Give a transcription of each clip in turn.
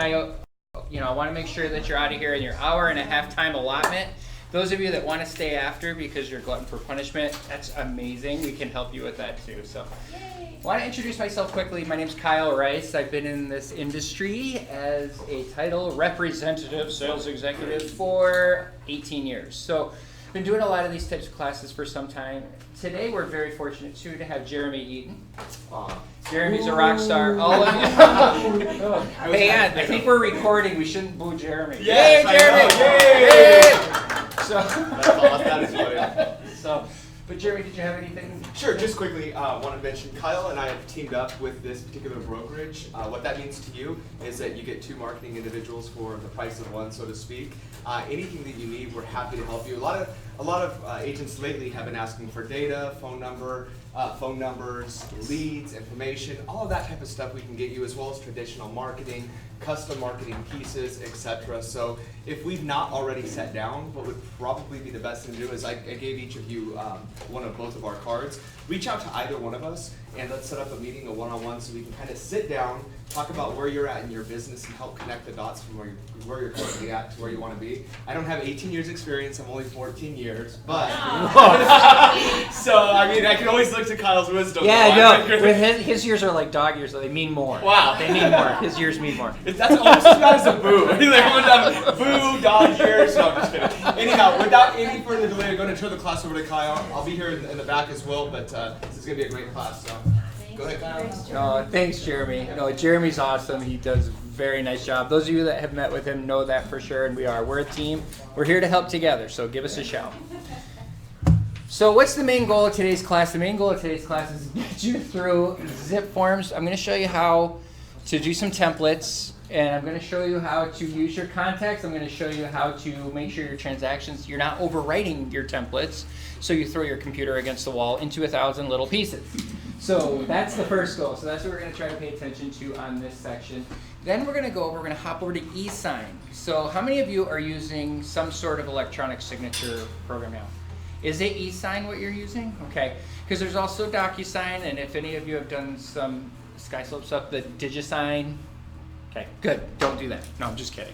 I want to make sure that you're out of here in your hour and a half time allotment. Those of you that want to stay after because you're glutton for punishment, that's amazing. We can help you with that too. So, I want to introduce myself quickly. My name's Kyle Rice. I've been in this industry as a title representative sales executive for 18 years. So, I've been doing a lot of these types of classes for some time. Today, we're very fortunate too to have Jeremy Eaton. Jeremy's a rock star. All of you. Man, I think we're recording. We shouldn't boo Jeremy. Yes, Yay, Jeremy! Yay! So, but Jeremy, did you have anything? Sure, just quickly, want to mention Kyle and I have teamed up with this particular brokerage. What that means to you is that you get 2 marketing individuals for the price of 1, so to speak. Anything that you need, we're happy to help you. A lot of agents lately have been asking for data, phone numbers, leads, information, all of that type of stuff we can get you, as well as traditional marketing, custom marketing pieces, etc. So if we've not already sat down, what would probably be the best thing to do is I gave each of you both of our cards. Reach out to either one of us and let's set up a meeting, a one-on-one, so we can kind of sit down, talk about where you're at in your business and help connect the dots from where you're currently at to where you want to be. I don't have 18 years experience, I'm only 14 years, but so I mean I can always look to Kyle's wisdom. Yeah, no, with his years are like dog years, so they mean more. Wow. They mean more. His years mean more. That's almost as bad as a boo. Boo, dog years. No, I'm just kidding. Anyhow, without any further delay, I'm going to turn the class over to Kyle. I'll be here in the back as well, but this is going to be a great class. So go ahead, Kyle. Thanks, Jeremy. No, Jeremy's awesome. He does a very nice job. Those of you that have met with him know that for sure, and we're a team. We're here to help together, so give us a shout. So what's the main goal of today's class? The main goal of today's class is to get you through Zipforms. I'm going to show you how to do some templates, and I'm going to show you how to use your contacts. I'm going to show you how to make sure your transactions, you're not overwriting your templates, so you throw your computer against the wall into 1,000 little pieces. So that's the first goal. So that's what we're going to try to pay attention to on this section. Then we're going to hop over to Esign. So how many of you are using some sort of electronic signature program now? Is it Esign what you're using? Okay, because there's also DocuSign, and if any of you have done some SkySlope stuff, the DigiSign. Okay, good. Don't do that. No, I'm just kidding.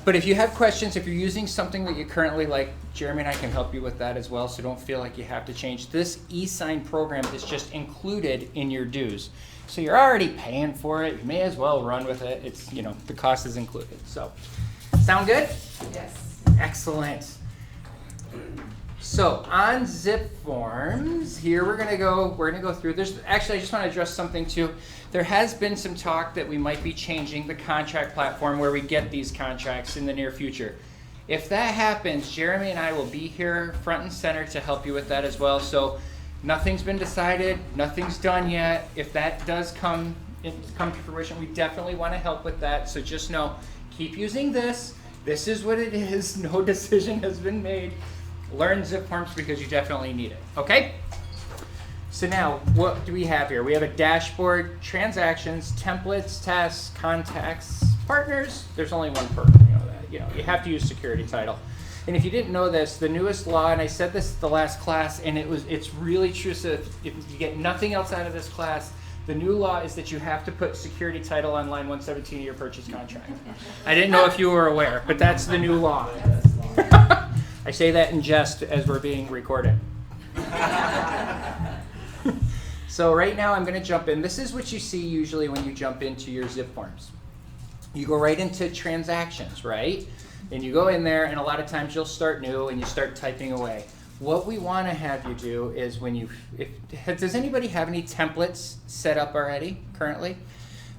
But if you have questions, if you're using something that you currently like, Jeremy and I can help you with that as well, so don't feel like you have to change. This Esign program is just included in your dues. So you're already paying for it. You may as well run with it. It's, the cost is included. So, sound good? Yes. Excellent. So on Zipforms, here we're gonna go through. I just want to address something too. There has been some talk that we might be changing the contract platform where we get these contracts in the near future. If that happens, Jeremy and I will be here front and center to help you with that as well. So nothing's been decided, nothing's done yet. If that does come to fruition, we definitely want to help with that. So just know, keep using this. This is what it is. No decision has been made. Learn Zipforms because you definitely need it, okay? So now, what do we have here? We have a dashboard, transactions, templates, tests, contacts, partners. There's only one perk, you have to use security title. And if you didn't know this, the newest law, and I said this at the last class, and it's really true, so if you get nothing else out of this class, the new law is that you have to put security title on line 117 of your purchase contract. I didn't know if you were aware, but that's the new law. I say that in jest as we're being recorded. So right now I'm going to jump in. This is what you see usually when you jump into your Zipforms. You go right into transactions, right? And you go in there, and a lot of times you'll start new and you start typing away. What we want to have you do is does anybody have any templates set up already currently?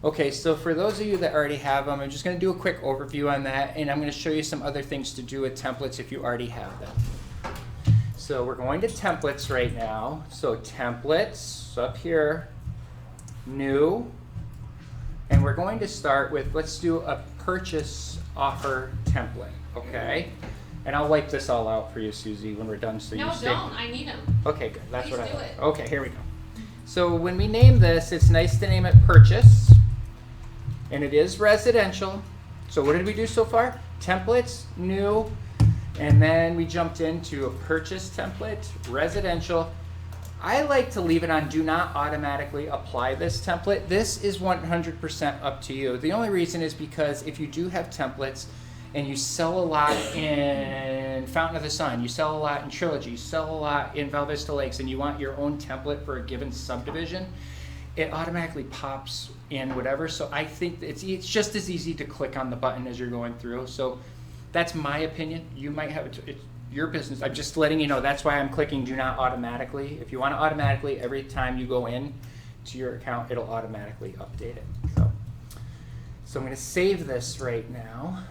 Okay, so for those of you that already have them, I'm just going to do a quick overview on that, and I'm going to show you some other things to do with templates if you already have them. So we're going to templates right now. So templates up here, new, and we're going to start with, let's do a purchase offer template, okay? And I'll wipe this all out for you, Susie, when we're done. So no, you stay. don't. I need them. Okay, good. That's Please what I do like. it. Okay, here we go. So when we name this, it's nice to name it purchase. And it is residential. So what did we do so far? Templates, new, and then we jumped into a purchase template, residential. I like to leave it on do not automatically apply this template. This is 100% up to you. The only reason is because if you do have templates and you sell a lot in Fountain of the Sun, you sell a lot in Trilogy, you sell a lot in Val Vista Lakes, and you want your own template for a given subdivision, it automatically pops in whatever. So I think it's just as easy to click on the button as you're going through. So that's my opinion. You might have it's your business. I'm just letting you know that's why I'm clicking do not automatically. If you want to automatically, every time you go in to your account, it'll automatically update it. So I'm going to save this right now.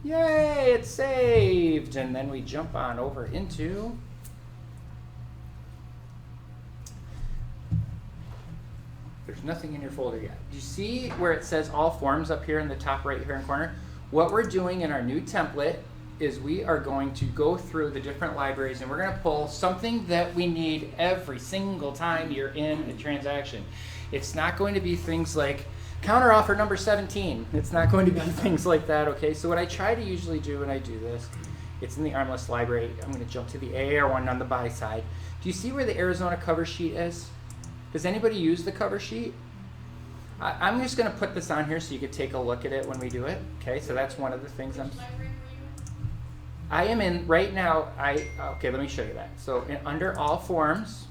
Yay, it's saved. And then we jump on over into there's nothing in your folder yet. Do you see where it says all forms up here in the top right hand corner? What we're doing in our new template is we are going to go through the different libraries and we're going to pull something that we need every single time you're in a transaction. It's not going to be things like counteroffer number 17. It's not going to be things like that, okay? So what I try to usually do when I do this, it's in the MLS library. I'm going to jump to the AAR one on the buy side. Do you see where the Arizona cover sheet is? Does anybody use the cover sheet? I'm just going to put this on here so you can take a look at it when we do it. Okay, so that's one of the things I am in right now. Okay, let me show you that. So under all forms,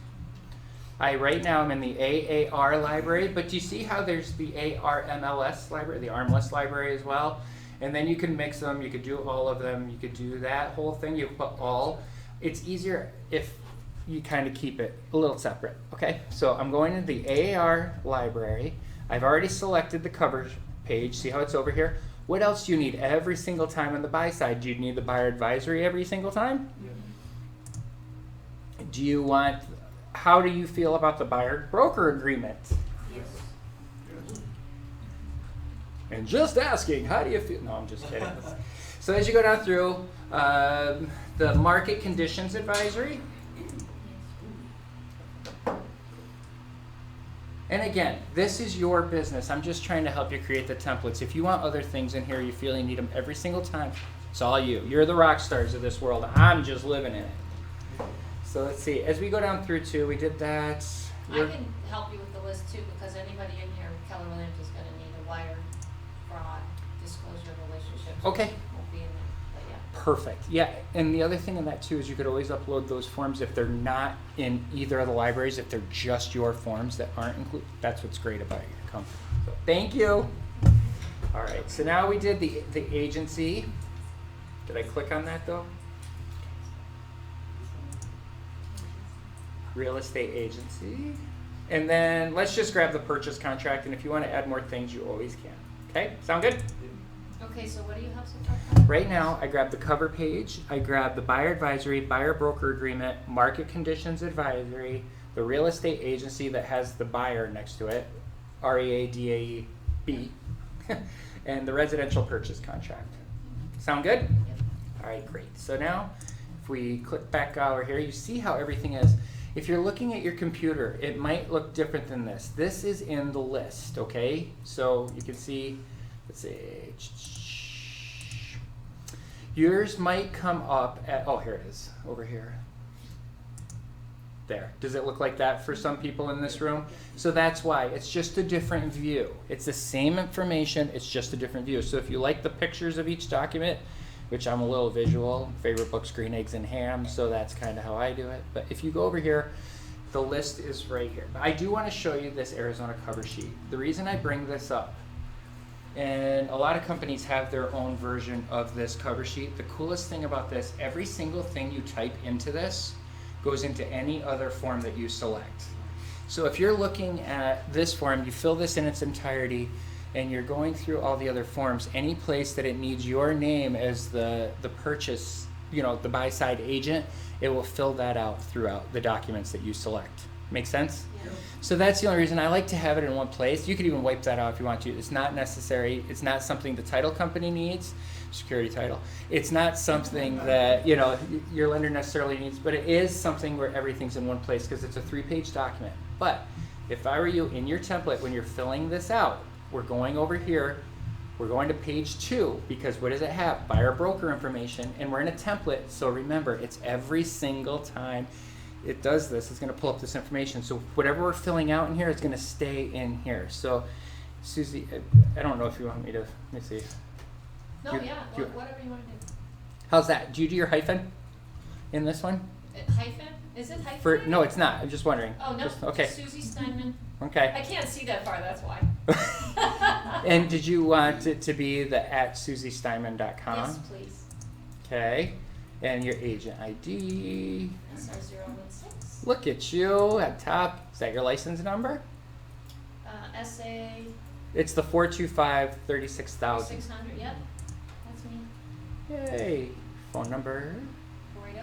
right now I'm in the AAR library, but do you see how there's the ARMLS library, the ARMLS library as well? And then you can mix them, you could do all of them, you could do that whole thing, you put all. It's easier if you kind of keep it a little separate, okay? So I'm going into the AAR library. I've already selected the cover page. See how it's over here? What else do you need every single time on the buy side? Do you need the buyer advisory every single time? Yeah. Do you want, how do you feel about the buyer broker agreement? Yes. And just asking, how do you feel? No, I'm just kidding. So as you go down through, the market conditions advisory. And again, this is your business. I'm just trying to help you create the templates. If you want other things in here, you feel you need them every single time, it's all you. You're the rock stars of this world. I'm just living in it. So let's see. As we go down through too, we did that. I can help you with the list too, because anybody in here, Keller Williams is going to need a wire, fraud, disclosure of relationships. Okay. Won't be in there, but yeah. Perfect. Yeah, and the other thing in that too is you could always upload those forms if they're not in either of the libraries, if they're just your forms that aren't included. That's what's great about your company. So thank you. All right, so now we did the agency. Did I click on that though? Real estate agency. And then let's just grab the purchase contract, and if you want to add more things, you always can. Okay, sound good? Okay, so what do you have so far? Right now, I grab the cover page, I grab the buyer advisory, buyer broker agreement, market conditions advisory, the real estate agency that has the buyer next to it, READAEB, and the residential purchase contract. Sound good? Yep. All right, great. So now, if we click back over here, you see how everything is. If you're looking at your computer, it might look different than this. This is in the list, okay? So you can see, let's see. Yours might come up at, oh, here it is, over here. There. Does it look like that for some people in this room? So that's why. It's just a different view. It's the same information, it's just a different view. So if you like the pictures of each document, which I'm a little visual, favorite books, green eggs and ham, so that's kind of how I do it. But if you go over here, the list is right here. But I do want to show you this Arizona cover sheet. The reason I bring this up, and a lot of companies have their own version of this cover sheet. The coolest thing about this, every single thing you type into this goes into any other form that you select. So if you're looking at this form, you fill this in its entirety, and you're going through all the other forms, any place that it needs your name as the purchase, the buy side agent, it will fill that out throughout the documents that you select. Make sense? Yeah. So that's the only reason I like to have it in one place. You could even wipe that out if you want to. It's not necessary. It's not something the title company needs, security title. It's not something that your lender necessarily needs, but it is something where everything's in one place because it's a 3-page document. But if I were you, in your template, when you're filling this out, we're going over here, we're going to page 2, because what does it have? Buyer broker information, and we're in a template, so remember, it's every single time it does this. It's going to pull up this information. So whatever we're filling out in here is going to stay in here. So, Susie, I don't know if you want me to. Let me see. No, yeah, whatever you want to do. How's that? Do you do your hyphen in this one? Hyphen? Is it hyphen? No, it's not. I'm just wondering. Oh, no. Okay. Susie Steinman. Okay. I can't see that far, that's why. And did you want it to be the @SuzysSteinman.com? Yes, please. Okay. And your agent ID. SR016. Look at you at top. Is that your license number? SA It's the 425-36,000. 600, yep. That's me. Yay. Phone number. 480-329-9600.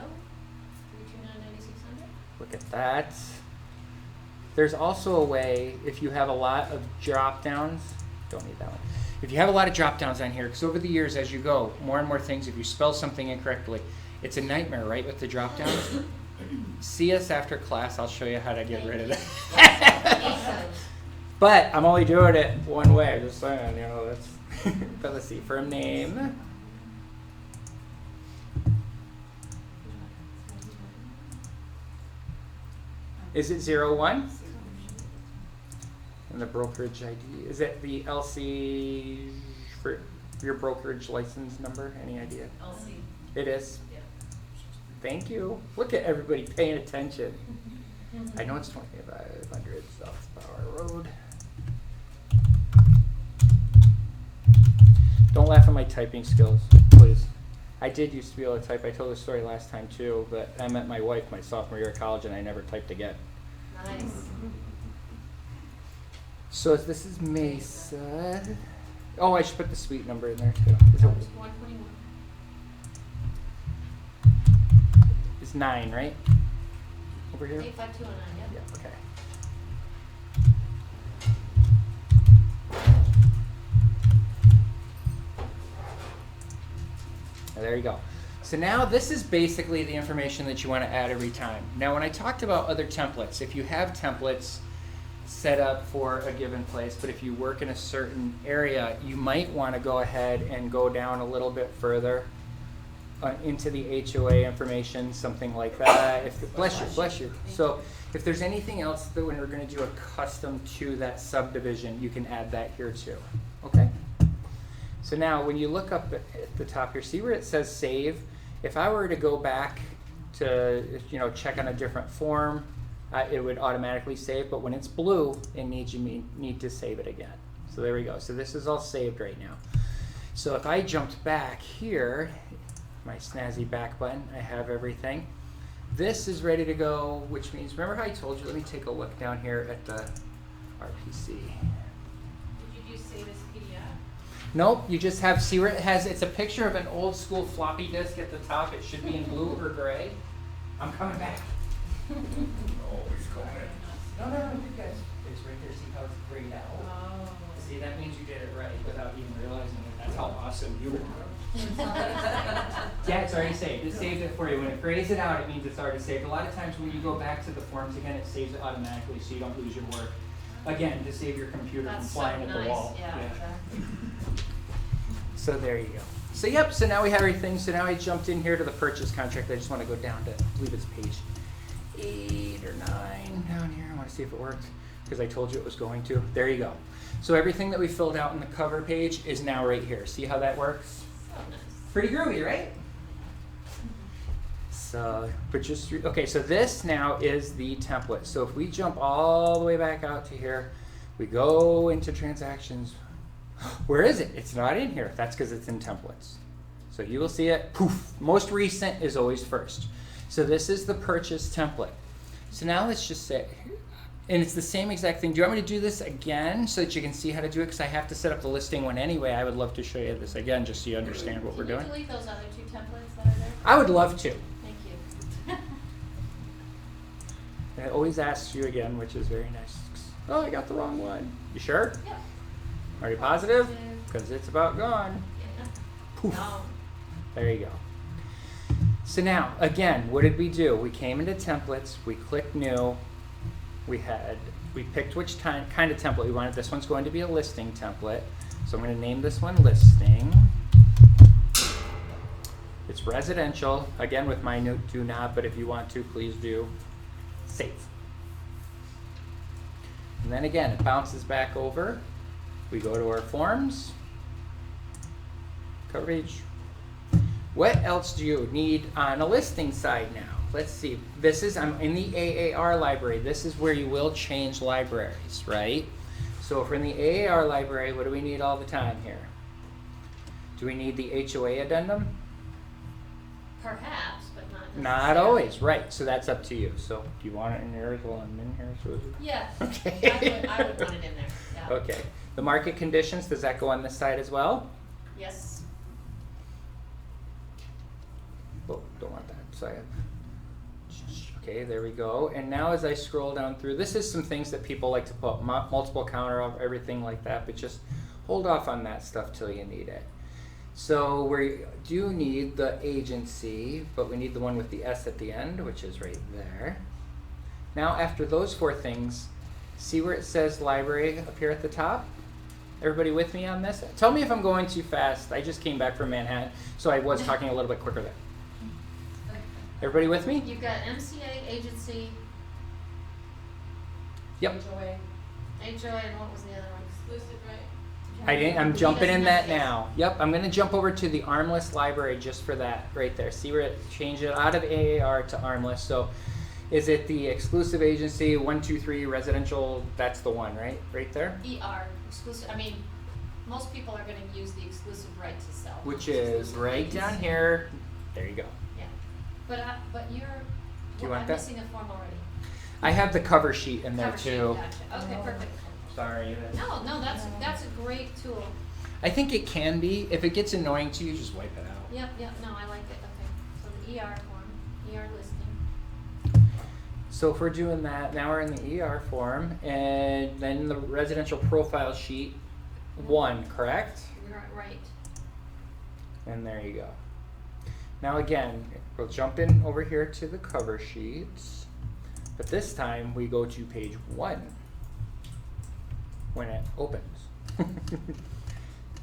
Look at that. There's also a way, if you have a lot of drop downs, don't need that one. If you have a lot of drop downs on here, because over the years as you go, more and more things, if you spell something incorrectly, it's a nightmare, right, with the drop downs? See us after class, I'll show you how to get rid of that. But I'm only doing it one way, just saying, you know, that's, but let's see, firm name. Is it 01? And the brokerage ID, is it the LC for your brokerage license number? Any idea? LC. It is? Yeah. Thank you. Look at everybody paying attention. I know it's 2500 South Power Road. Don't laugh at my typing skills, please. I did used to be able to type. I told this story last time too, but I met my wife my sophomore year of college and I never typed again. Nice. So this is Mesa. Oh, I should put the suite number in there too. Is it, 121. it's 9, right? Over here? 85209, yep. Yeah, okay. There you go. So now this is basically the information that you want to add every time. Now when I talked about other templates, if you have templates set up for a given place, but if you work in a certain area, you might want to go ahead and go down a little bit further into the HOA information, something like that. Bless you. So if there's anything else that when we're going to do a custom to that subdivision, you can add that here too. Okay? So now when you look up at the top here, see where it says save? If I were to go back to, check on a different form, it would automatically save, but when it's blue, it needs you need to save it again. So there we go. So this is all saved right now. So if I jumped back here, my snazzy back button, I have everything. This is ready to go, which means, remember how I told you, let me take a look down here at the RPC. Did you just save as PDF? Nope, you just have, see where it has, it's a picture of an old school floppy disk at the top. It should be in blue or gray. I'm coming back. No, you guys. It's right there, see how it's grayed out? Oh. See, that means you did it right without even realizing it. That's how awesome you are. Yeah, it's already saved. It saved it for you. When it grays it out, it means it's already saved. A lot of times when you go back to the forms again, it saves it automatically so you don't lose your work. Again, to save your computer That's from flying so at nice. the wall. Yeah, exactly. So there you go. So yep, so now we have everything. So now I jumped in here to the purchase contract. I just want to go down to, I believe it's page 8 or 9 down here. I want to see if it worked because I told you it was going to. There you go. So everything that we filled out in the cover page is now right here. See how that works? So nice. Pretty groovy, right? So, but just, okay, so this now is the template. So if we jump all the way back out to here, we go into transactions. Where is it? It's not in here. That's because it's in templates. So you will see it, poof. Most recent is always first. So this is the purchase template. So now let's just say, and it's the same exact thing. Do you want me to do this again so that you can see how to do it? Because I have to set up the listing one anyway. I would love to show you this again just so you understand what we're doing. Can you delete those other 2 templates that are there? I would love to. Thank you. And it always asks you again, which is very nice. Oh, I got the wrong one. You sure? Yep. Are you positive? Because it's about gone. Yeah. Poof. No. There you go. So now, again, what did we do? We came into templates, we clicked new, we picked which kind of template we wanted. This one's going to be a listing template. So I'm going to name this one listing. It's residential, again with my note do not, but if you want to, please do. Save. And then again, it bounces back over. We go to our forms, coverage. What else do you need on a listing side now? Let's see. I'm in the AAR library. This is where you will change libraries, right? So if we're in the AAR library, what do we need all the time here? Do we need the HOA addendum? Perhaps, but not necessarily. Not always, right. So that's up to you. So do you want it in yours while I'm in here, Susie? Yeah. Okay. I would want it in there, yeah. Okay. The market conditions, does that go on this side as well? Yes. Oh, don't want that. So okay, there we go. And now as I scroll down through, this is some things that people like to put multiple counter of everything like that, but just hold off on that stuff till you need it. So we do need the agency, but we need the one with the S at the end, which is right there. Now after those 4 things, see where it says library up here at the top? Everybody with me on this? Tell me if I'm going too fast. I just came back from Manhattan, so I was talking a little bit quicker there. Everybody with me? You've got MCA, agency, Yep. HOA, and what was the other one? Exclusive, right? I'm jumping in that Yes. now. Yep, I'm going to jump over to the armless library just for that right there. See where it changed it out of AAR to armless. So is it the exclusive agency 123 residential? That's the one, right? Right there? ER, exclusive, I mean, most people are gonna use the exclusive right to sell. Which is right down here. There you go. Yeah, but you're, Do you want I'm that? missing a form already. I have the cover sheet in there Cover sheet, too. Gotcha, okay, perfect. Sorry. No, that's a great tool. I think it can be. If it gets annoying to you, just wipe it out. Yep, no, I like it, okay. So the ER form, ER listing. So if we're doing that, now we're in the ER form, and then the residential profile sheet 1, correct? Right. And there you go. Now again, we'll jump in over here to the cover sheets, but this time we go to page 1 when it opens.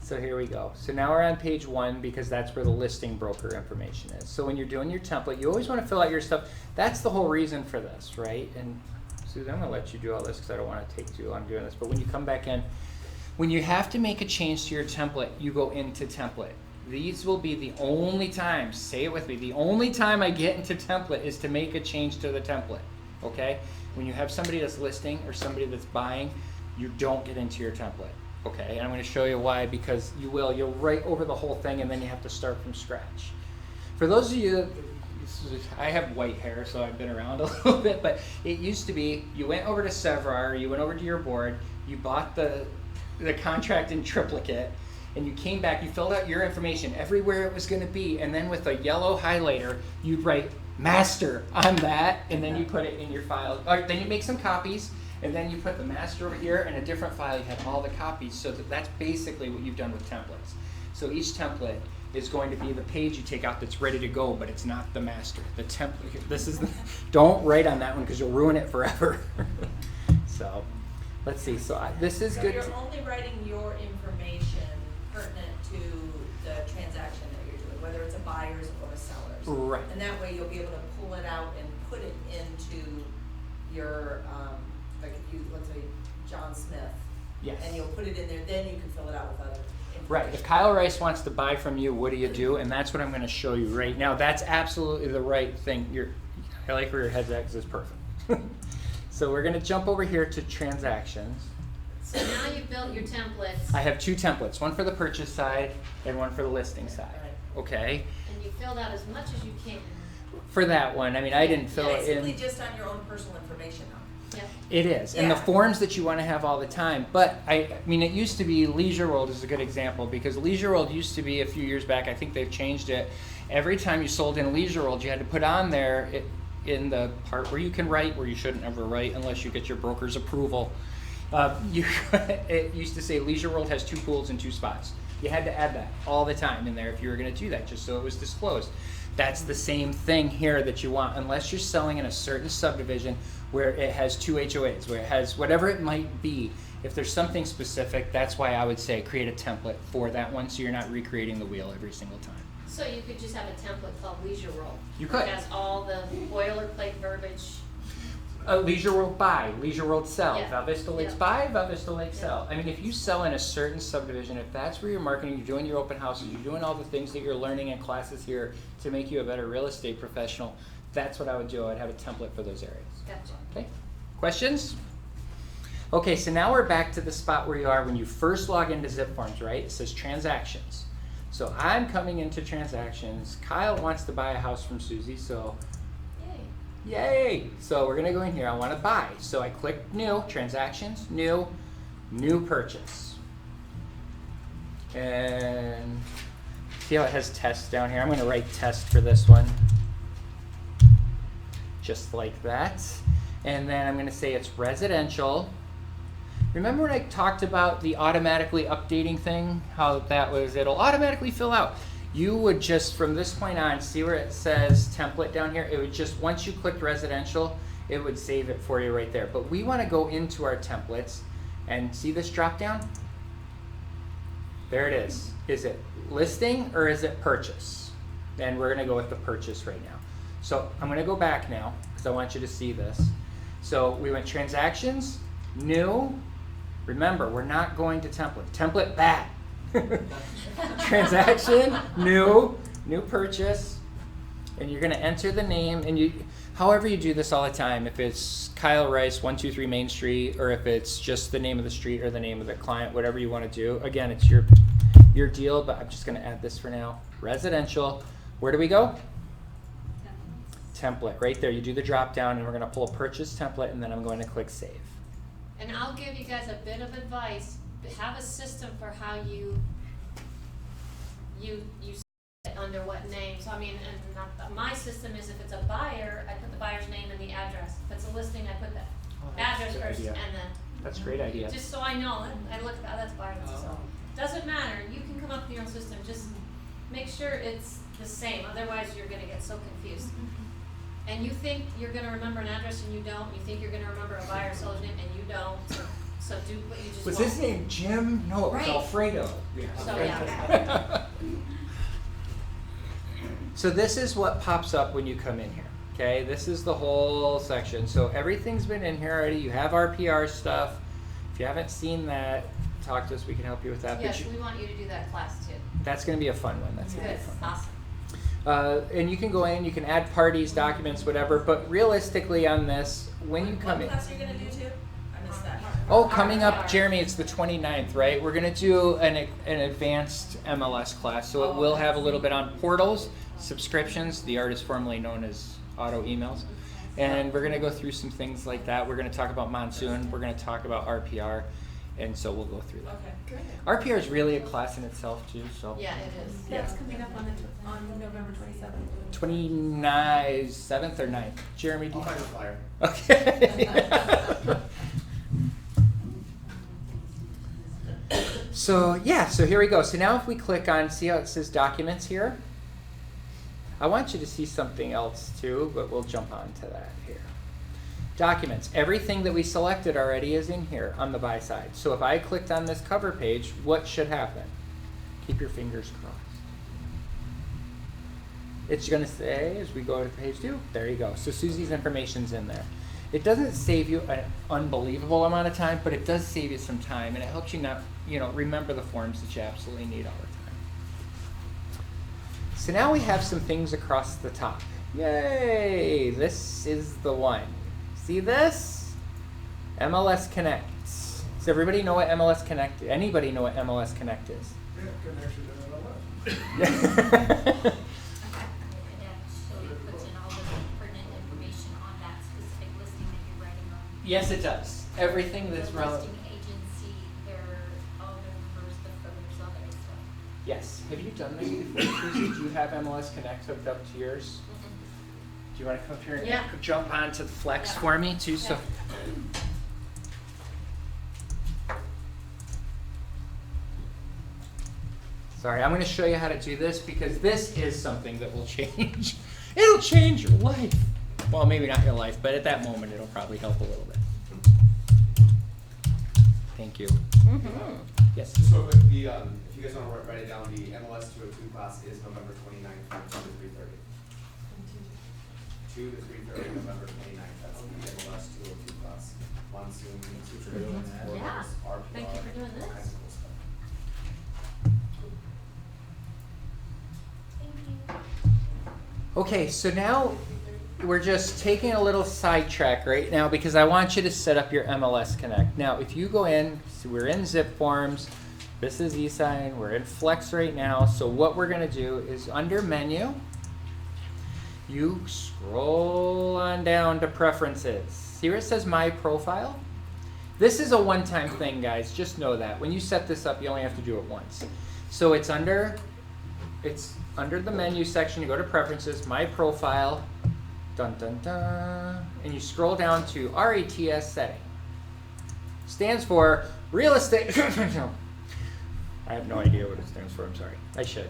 So here we go. So now we're on page 1 because that's where the listing broker information is. So when you're doing your template, you always want to fill out your stuff. That's the whole reason for this, right? And Susan, I'm going to let you do all this because I don't want to take too long doing this. But when you come back in, when you have to make a change to your template, you go into template. These will be the only times, say it with me, the only time I get into template is to make a change to the template, okay? When you have somebody that's listing or somebody that's buying, you don't get into your template, okay? And I'm going to show you why, because you'll write over the whole thing and then you have to start from scratch. For those of you, I have white hair, so I've been around a little bit, but it used to be, you went over to Sevrar, you went over to your board, you bought the contract in triplicate, and you came back, you filled out your information everywhere it was going to be, and then with a yellow highlighter, you'd write master on that, and then you put it in your file. All right, then you make some copies, and then you put the master over here in a different file. You have all the copies, so that's basically what you've done with templates. So each template is going to be the page you take out that's ready to go, but it's not the master. The template, don't write on that one because you'll ruin it forever. So let's see, this is So good. you're only writing your information pertinent to the transaction that you're doing, whether it's a buyer's or a seller's. Right. And that way you'll be able to pull it out and put it into your, like if you, let's say, John Smith. Yes. And you'll put it in there, then you can fill it out with other information. Right. If Kyle Rice wants to buy from you, what do you do? And that's what I'm going to show you right now. That's absolutely the right thing. I like where your head's at because it's perfect. So we're going to jump over here to transactions. So now you've built your templates. I have 2 templates, one for the purchase side and one for the listing side. Okay. And you filled out as much as you can. For that one, I mean, I didn't fill it Basically in. just on your own personal information now. Yeah. It is, and the Yeah. forms that you want to have all the time. But I mean, it used to be Leisure World is a good example because Leisure World used to be a few years back. I think they've changed it. Every time you sold in Leisure World, you had to put on there in the part where you can write, where you shouldn't ever write unless you get your broker's approval. It used to say Leisure World has 2 pools and 2 spots. You had to add that all the time in there if you were going to do that, just so it was disclosed. That's the same thing here that you want, unless you're selling in a certain subdivision where it has 2 HOAs, where it has whatever it might be. If there's something specific, that's why I would say create a template for that one so you're not recreating the wheel every single time. So you could just have a template called Leisure World. You could. It has all the boilerplate verbiage. Leisure World buy, Leisure World sell, Yeah. Val Vista Lakes Yeah. buy, Val Vista Lakes Yeah. sell. I mean, if you sell in a certain subdivision, if that's where you're marketing, you're doing your open houses, you're doing all the things that you're learning in classes here to make you a better real estate professional, that's what I would do. I'd have a template for those areas. Gotcha. Okay, questions? Okay, so now we're back to the spot where you are when you first log into Zipforms, right? It says transactions. So I'm coming into transactions. Kyle wants to buy a house from Suzys, so Yay. yay! So we're gonna go in here, I wanna buy. So I click new, transactions, new purchase. And see how it has test down here? I'm gonna write test for this one. Just like that. And then I'm gonna say it's residential. Remember when I talked about the automatically updating thing? How that was, it'll automatically fill out. You would just, from this point on, see where it says template down here? It would just, once you clicked residential, it would save it for you right there. But we wanna go into our templates and see this drop down? There it is. Is it listing or is it purchase? And we're gonna go with the purchase right now. So I'm gonna go back now, because I want you to see this. So we went transactions, new. Remember, we're not going to template. Template bad. Transaction, new purchase, and you're gonna enter the name, and you, however you do this all the time, if it's Kyle Rice, 123 Main Street, or if it's just the name of the street or the name of the client, whatever you wanna do. Again, it's your deal, but I'm just gonna add this for now. Residential, where do we go? Template, right there. You do the drop down, and we're gonna pull a purchase template, and then I'm going to click save. And I'll give you guys a bit of advice. Have a system for how you set it under what name. So I mean, and not, my system is if it's a buyer, I put the buyer's name and the address. If it's a listing, I put the address first and then. That's a great idea. Just so I know, and I look at that, that's buyer, that's so. Doesn't matter, you can come up with your own system, just make sure it's the same, otherwise you're gonna get so confused. And you think you're gonna remember an address and you don't, you think you're gonna remember a buyer or seller's name and you don't, so do what you just Was want. his name Jim? No, it was Right. Alfredo. So, yeah. So this is what pops up when you come in here. Okay, this is the whole section. So everything's been in here already. You have RPR stuff. If you haven't seen that, talk to us. We can help you with that. Yes, But we want you to do that class too. that's going to be a fun one. That's going to be Good, a fun one. awesome. And you can go in, you can add parties, documents, whatever. But realistically on this, when you come in. What class are you gonna do too? I missed that. Oh, coming up, Jeremy, it's the 29th, right? We're going to do an advanced MLS class. So it will have a little bit on portals, subscriptions, the art is formerly known as auto emails. And we're going to go through some things like that. We're going to talk about monsoon. We're going to talk about RPR. And so we'll go through that. Okay, great. RPR is really a class in itself too. So Yeah, it is. That's coming up on November 27th. 27th or 9th. Jeremy, do I'll you find a flyer. Okay. So yeah, so here we go. So now if we click on, see how it says documents here? I want you to see something else too, but we'll jump on to that here. Documents. Everything that we selected already is in here on the buy side. So if I clicked on this cover page, what should happen? Keep your fingers crossed. It's going to say, as we go to page 2, there you go. So Susie's information's in there. It doesn't save you an unbelievable amount of time, but it does save you some time, and it helps you not, remember the forms that you absolutely need all the time. So now we have some things across the top. Yay! This is the one. See this? MLS Connect. Does everybody know what MLS Connect is? Anybody know what MLS Connect is? Connection to MLS. And that actually puts in all the pertinent information on that specific listing that you're writing on. Yes, it does. Everything that's The relevant. listing agency, all their numbers, the photos, all that good stuff. Yes. Have you done this before, Susie? Do you have MLS Connect hooked up to yours? Do you want to come up here and Yeah. jump onto the Flex Yeah. for me too? So. Sorry, I'm going to show you how to do this because this is something that will change. It'll change your life. Well, maybe not your life, but at that moment, it'll probably help a little bit. Thank you. Yes. Just real quick, if you guys want to write it down, the MLS 202 class is November 29th from 2 to 3:30. 2 to 3:30, November 29th. That's the MLS 202 class. Monsoon, tutorials, Yeah. RPR, Thank you for doing this. all kinds of cool stuff. Thank you. Okay, so now we're just taking a little sidetrack right now because I want you to set up your MLS Connect. Now, if you go in, so we're in Zipforms, this is Esign, we're in Flex right now. So what we're gonna do is under Menu, you scroll on down to Preferences. Here it says My Profile. This is a one-time thing, guys. Just know that. When you set this up, you only have to do it once. So it's under the Menu section. You go to Preferences, My Profile, dun dun dun, and you scroll down to RATS Setting. Stands for Real Estate. I have no idea what it stands for. I'm sorry. I should.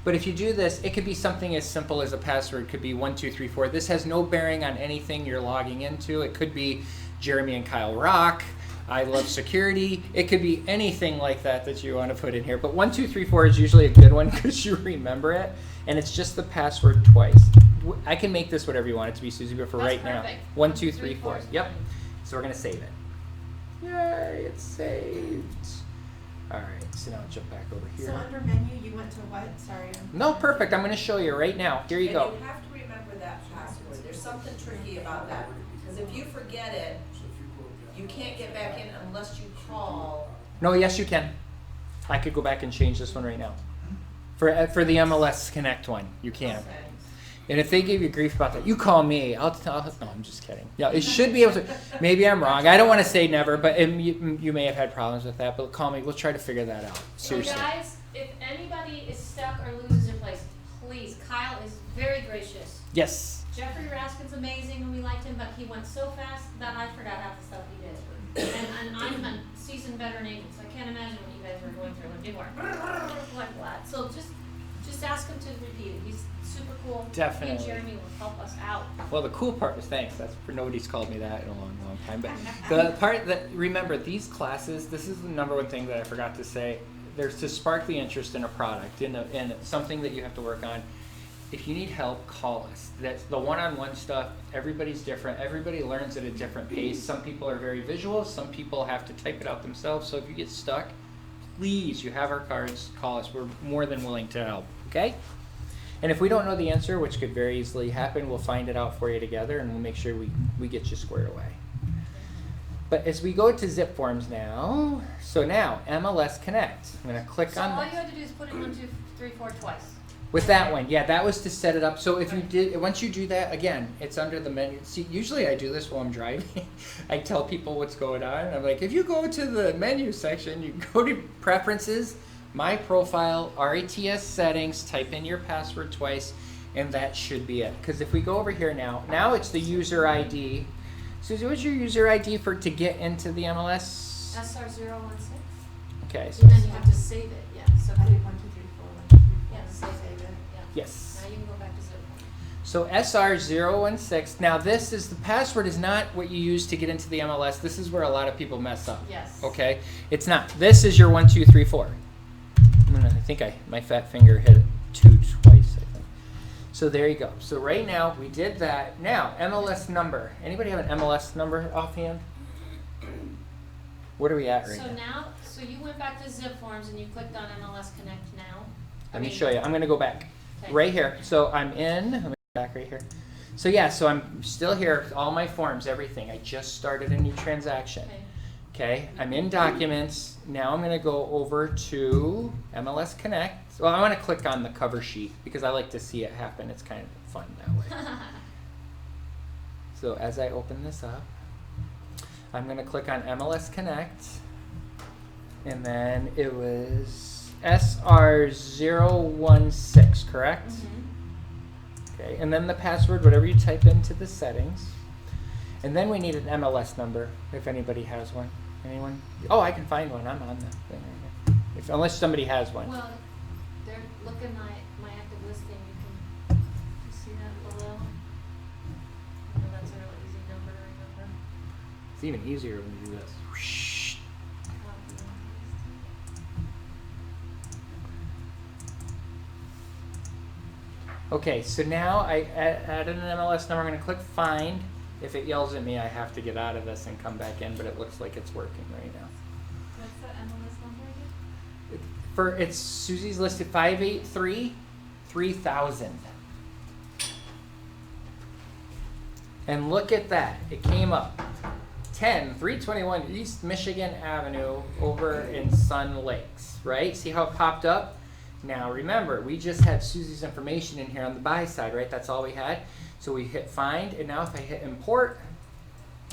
But if you do this, it could be something as simple as a password. Could be 1234. This has no bearing on anything you're logging into. It could be Jeremy and Kyle rock. I love security. It could be anything like that you want to put in here. But 1234 is usually a good one because you remember it, and it's just the password twice. I can make this whatever you want it to be, Susie, but for That's right perfect. now, 1234. 1, 2, 3, 4. Yep. So we're gonna save it. Yay! It's saved. All right. So now jump back over here. So under menu, you went to what? Sorry. No, perfect. I'm going to show you right now. Here you And go. you have to remember that password. There's something tricky about that. Because if you forget it, you can't get back in unless you call. No, yes, you can. I could go back and change this one right now. For the MLS Connect one, you can. Okay. And if they give you grief about that, you call me. No, I'm just kidding. Yeah, it should be able to. Maybe I'm wrong. I don't want to say never, but you may have had problems with that. But call me. We'll try to figure that out. So Seriously. guys, if anybody is stuck or loses their place, please, Kyle is very gracious. Yes. Jeffrey Raskin's amazing and we liked him, but he went so fast that I forgot half the stuff he did. And I'm a seasoned veteran agent, so I can't imagine what you guys were going through when people are like that. So just ask him to repeat it. He's super cool. Definitely. He and Jeremy will help us out. Well, the cool part is thanks. That's nobody's called me that in a long, long time. But the part that remember these classes, this is the number one thing that I forgot to say. There's to spark the interest in a product, in something that you have to work on. If you need help, call us. That's the one-on-one stuff. Everybody's different. Everybody learns at a different pace. Some people are very visual. Some people have to type it out themselves. So if you get stuck, please, you have our cards. Call us. We're more than willing to help. Okay? And if we don't know the answer, which could very easily happen, we'll find it out for you together, and we'll make sure we get you squared away. But as we go to Zipforms now, so now MLS Connect. I'm going to click So on all this. you had to do is put in 1, 2, 3, 4 twice. With that one, yeah, that was to set it up. So if you did, once you do that, again, it's under the menu. See, usually I do this while I'm driving. I tell people what's going on. I'm like, if you go to the menu section, you go to Preferences, My Profile, RATS Settings, type in your password twice, and that should be it. Because if we go over here now it's the user ID. Susie, what's your user ID to get into the MLS? SR016. Okay, so And then you have to save it, yeah. So I did 1, 2, 3, 4, 1, 2, 3, 4. yeah, save it. Yeah. yes. Now you can go back to Zipforms. So SR016. Now this is the password is not what you use to get into the MLS. This is where a lot of people mess up. Yes. Okay, it's not. This is your 1, 2, 3, 4. I think my fat finger hit it twice. I think. So there you go. So right now we did that. Now MLS number. Anybody have an MLS number offhand? What are we at right So now? now, so you went back to Zipforms and you clicked on MLS Connect now. Let me show you. I'm going to go back. Okay. Right here. So I'm in. Let me go back right here. So yeah, so I'm still here. All my forms, everything. I just started a new transaction. Okay. Okay, I'm in Documents. Now I'm going to go over to MLS Connect. Well, I want to click on the cover sheet because I like to see it happen. It's kind of fun that way. So as I open this up, I'm going to click on MLS Connect. And then it was SR016, correct? Mm-hmm. Okay, and then the password, whatever you type into the settings. And then we need an MLS number, if anybody has one. Anyone? Oh, I can find one. I'm on the thing right here. Unless somebody has one. Well, they're looking at my active listing. You see that below? I know that's a real easy number to remember. It's even easier when you do this. Whoosh. Copy and paste. Okay, so now I added an MLS number. I'm going to click find. If it yells at me, I have to get out of this and come back in, but it looks like it's working right now. What's the MLS number again? It's Suzys listed 583-3000. And look at that. It came up. 321 East Michigan Avenue over in Sun Lakes, right? See how it popped up? Now remember, we just had Suzys information in here on the buy side, right? That's all we had. So we hit find, and now if I hit import,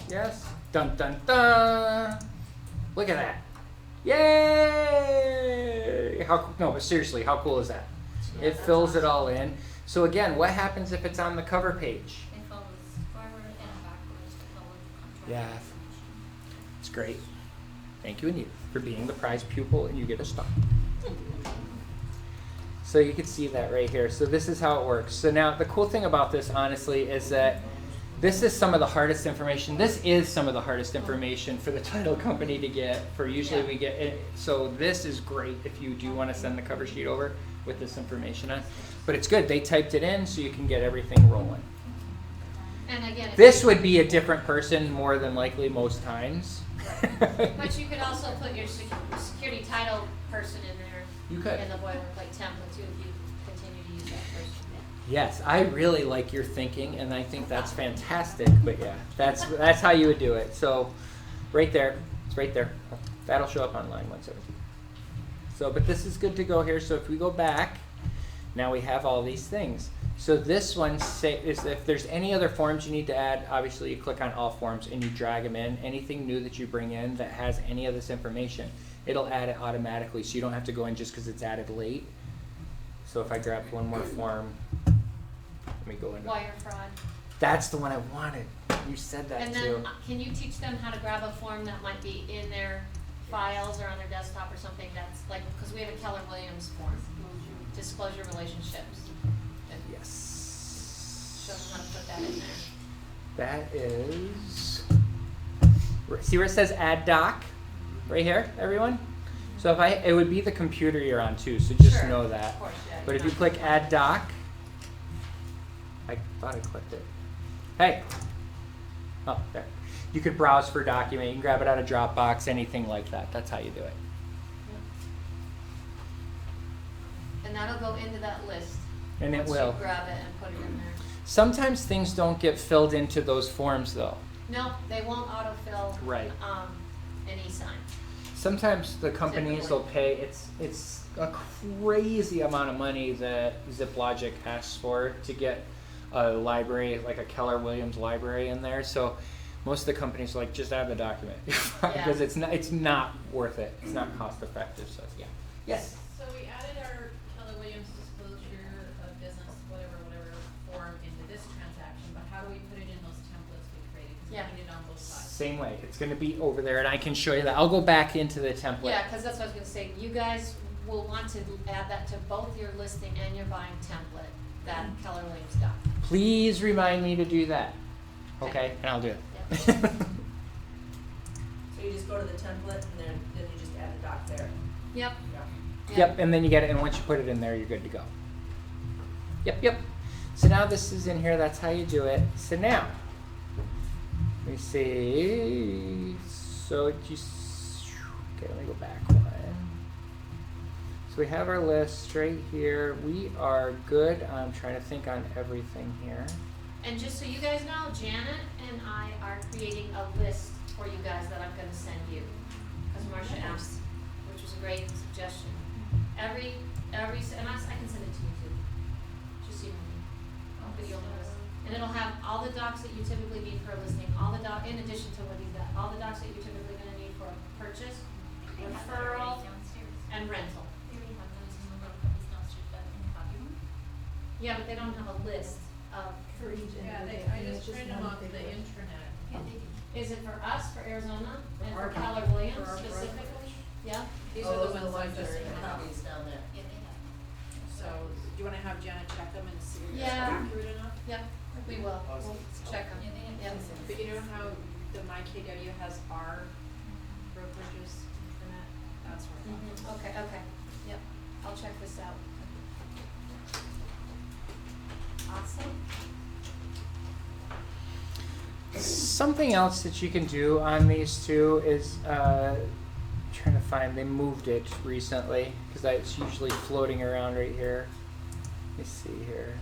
yes, dun dun dun. Look at that. Yay! No, but seriously, how cool is that? Yeah, It that's fills it awesome. all in. So again, what happens if it's on the cover page? It follows forward and backwards to follow the contract Yeah. information. It's great. Thank you, Anita, for being the prize pupil, and you get a star. So you can see that right here. So this is how it works. So now the cool thing about this, honestly, is that this is some of the hardest information. This is some of the hardest information for the title company to get. For usually Yeah. we get it. So this is great if you do want to send the cover sheet over with this information on. But it's good. They typed it in so you can get everything rolling. And again, if This you- would be a different person more than likely most times. But you could also put your security title person in there. You could. In the boilerplate template too, if you continue to use that person. Yes, I really like your thinking, and I think that's fantastic. But yeah, that's how you would do it. So, right there, it's right there. That'll show up on line 117. So, but this is good to go here. So if we go back, now we have all these things. So this one is if there's any other forms you need to add, obviously you click on all forms and you drag them in. Anything new that you bring in that has any of this information, it'll add it automatically, so you don't have to go in just because it's added late. So if I grab one more form, let me go in. Wire fraud. That's the one I wanted. You said that And too. then, can you teach them how to grab a form that might be in their files or on their desktop or something that's like, because we have a Keller Williams form, disclosure relationships. And Yes. show them how to put that in there. That is. See where it says add doc? Right here, everyone? So if it would be the computer you're on too, so just Sure, know that. Of course, yeah. But if you're you not- click add doc, I thought I clicked it. Hey! Oh, there. You could browse for a document, you can grab it out of Dropbox, anything like that. That's how you do it. And that'll go into that list. And it once will. you grab it and put it in there. Sometimes things don't get filled into those forms though. No, they won't autofill. Right. An e-sign. Sometimes the companies Typically. will pay, it's a crazy amount of money that ZipLogic asks for to get a library, like a Keller Williams library in there. So most of the companies are like, just add the document. Because it's not worth it. It's not cost effective, so yeah. Yes? So we added our Keller Williams disclosure of business, whatever form into this transaction, but how do we put it in those templates we created? Because Yeah. we need it on both sides. Same way. It's going to be over there, and I can show you that. I'll go back into the template. Yeah, because that's what I was gonna say. You guys will want to add that to both your listing and your buying template that Keller Williams got. Please remind me to do that. Okay? And I'll do it. Yep. So you just go to the template and then you just add a doc there. Yep. Yeah. Yep, and then you get it, and once you put it in there, you're good to go. Yep. So now this is in here, that's how you do it. So now, let me see. So okay, let me go back one. So we have our list right here. We are good. I'm trying to think on everything here. And just so you guys know, Janet and I are creating a list for you guys that I'm gonna send you. Because Marcia asked, which was a great suggestion. And I can send it to you too. Just so you know. Video notice. And it'll have all the docs that you typically need for a listing, in addition to what he's got, all the docs that you're typically gonna need for a purchase, We have that already referral, downstairs. and rental. We already have those in the little copies downstairs, but can you copy them? Yeah, but they don't have a list of, For each Yeah, individual. I and just it's printed them one off big the list. intranet. Yeah, they do. is it for us, for Arizona, and For for our Keller product. Williams For our product. specifically? Yeah? These Oh, are those the ones I that just are in the printed out. copies down there. Yeah, they have. So, do you wanna have Janet check them and see if Yeah. they're accurate enough? Yep, we will. We'll check them. Yeah, they have. Yep. But you know how the MyKW has our brokerages internet? That's where I'm Okay. Yep, I'll check this out. Awesome. Something else that you can do on these two is trying to find. They moved it recently because that's usually floating around right here. Let me see here.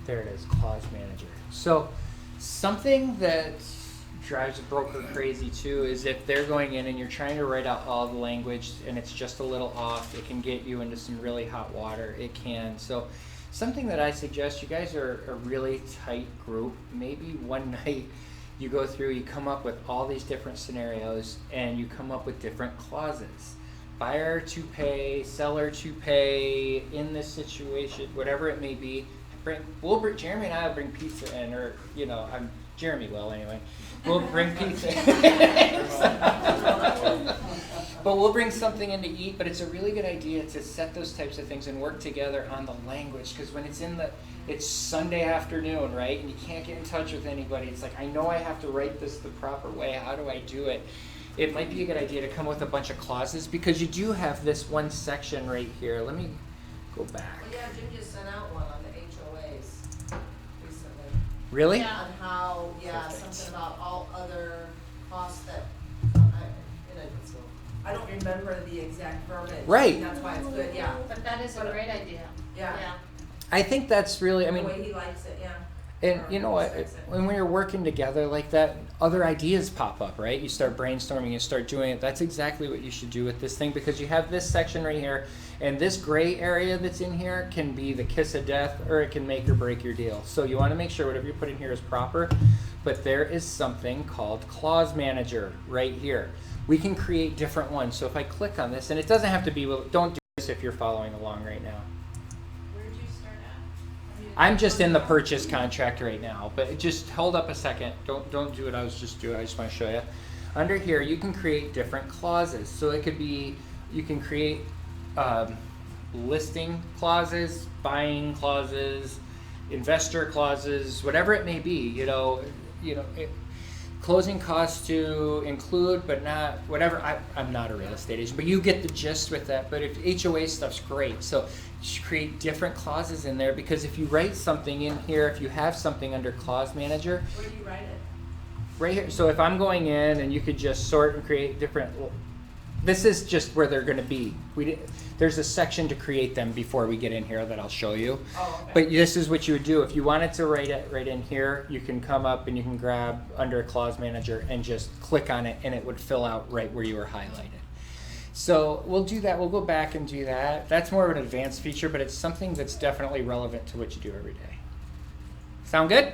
There it is, clause manager. So something that drives a broker crazy too is if they're going in and you're trying to write out all the language and it's just a little off, it can get you into some really hot water. It can. So something that I suggest, you guys are a really tight group. Maybe one night you go through, you come up with all these different scenarios and you come up with different clauses. Buyer to pay, seller to pay, in this situation, whatever it may be. Jeremy and I will bring pizza in, or Jeremy will anyway. We'll bring pizza. But we'll bring something in to eat. But it's a really good idea to set those types of things and work together on the language, because when it's Sunday afternoon, right, and you can't get in touch with anybody. It's like, I know I have to write this the proper way. How do I do it? It might be a good idea to come with a bunch of clauses, because you do have this one section right here. Let me go back. Well, yeah, Jim just sent out one on the HOAs recently. Really? Yeah. On how, Perfect. something about all other costs that, I don't remember the exact verbiage. Right. That's why it's good, yeah. But that is a great idea. Yeah. I think that's really, The way he likes it, yeah. and you know what, when you're working together like that, other ideas pop up, right? You start brainstorming, you start doing it. That's exactly what you should do with this thing, because you have this section right here, and this gray area that's in here can be the kiss of death, or it can make or break your deal. So you want to make sure whatever you put in here is proper, but there is something called Clause Manager right here. We can create different ones. So if I click on this, and it doesn't have to be, don't do this if you're following along right now. Where'd you start at? I'm just in the purchase contract right now, but just hold up a second. Don't do what I was just doing. I just want to show you. Under here, you can create different clauses. So it could be, you can create listing clauses, buying clauses, investor clauses, whatever it may be. Closing costs to include, but not whatever. I'm not a real estate agent, but you get the gist with that. But if HOA stuff's great, so you create different clauses in there, because if you write something in here, if you have something under Clause Manager, Where do you write it? right here. So if I'm going in and you could just sort and create different. This is just where they're going to be. There's a section to create them before we get in here that I'll show you. Oh, okay. But this is what you would do. If you wanted to write it right in here, you can come up and you can grab under Clause Manager and just click on it, and it would fill out right where you were highlighted. So we'll do that. We'll go back and do that. That's more of an advanced feature, but it's something that's definitely relevant to what you do every day. Sound good?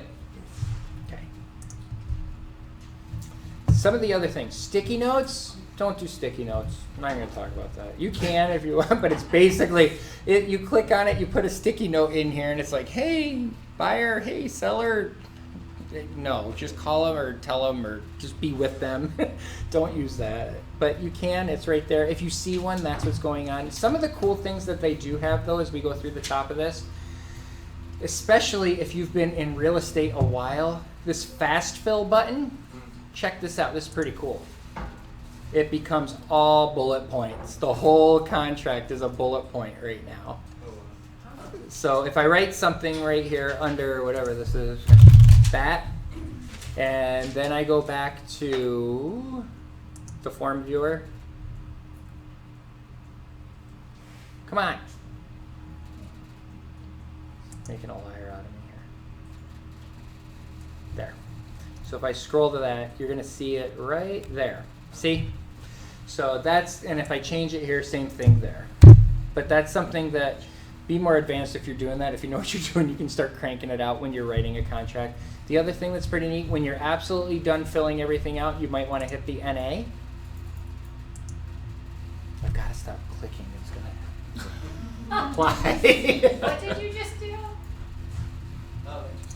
Okay. Some of the other things. Sticky notes. Don't do sticky notes. I'm not going to talk about that. You can if you want, but it's basically, you click on it, you put a sticky note in here, and it's like, hey, buyer, hey, seller. No, just call them or tell them or just be with them. Don't use that. But you can, it's right there. If you see one, that's what's going on. Some of the cool things that they do have, though, as we go through the top of this, especially if you've been in real estate a while, this fast fill button, check this out. This is pretty cool. It becomes all bullet points. The whole contract is a bullet point right now. So if I write something right here under whatever this is, that, and then I go back to the form viewer. Come on. Making a liar out of me here. There. So if I scroll to that, you're going to see it right there. See? So that's, and if I change it here, same thing there. But that's something that, be more advanced if you're doing that. If you know what you're doing, you can start cranking it out when you're writing a contract. The other thing that's pretty neat, when you're absolutely done filling everything out, you might want to hit the NA. I've got to stop clicking. It's going to apply. What did you just do?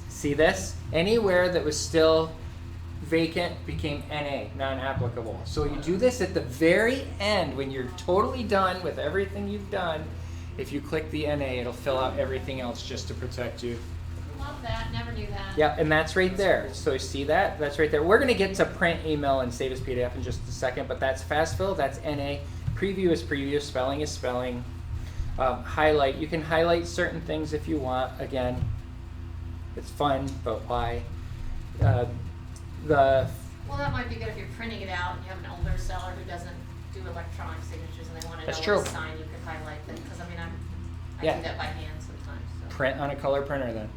See this? Anywhere that was still vacant became NA, non-applicable. So you do this at the very end when you're totally done with everything you've done. If you click the NA, it'll fill out everything else just to protect you. Love that. Never knew that. Yeah, and that's right there. So you see that? That's right there. We're going to get to print, email, and save as PDF in just a second, but that's fast fill. That's NA. preview is preview, spelling is spelling. Highlight, you can highlight certain things if you want. Again, it's fun, but why? Well, that might be good if you're printing it out and you have an older seller who doesn't do electronic signatures and they want to That's know true. what sign you could highlight them. Because I mean, I Yeah. do that by hand sometimes. So. Print on a color printer then.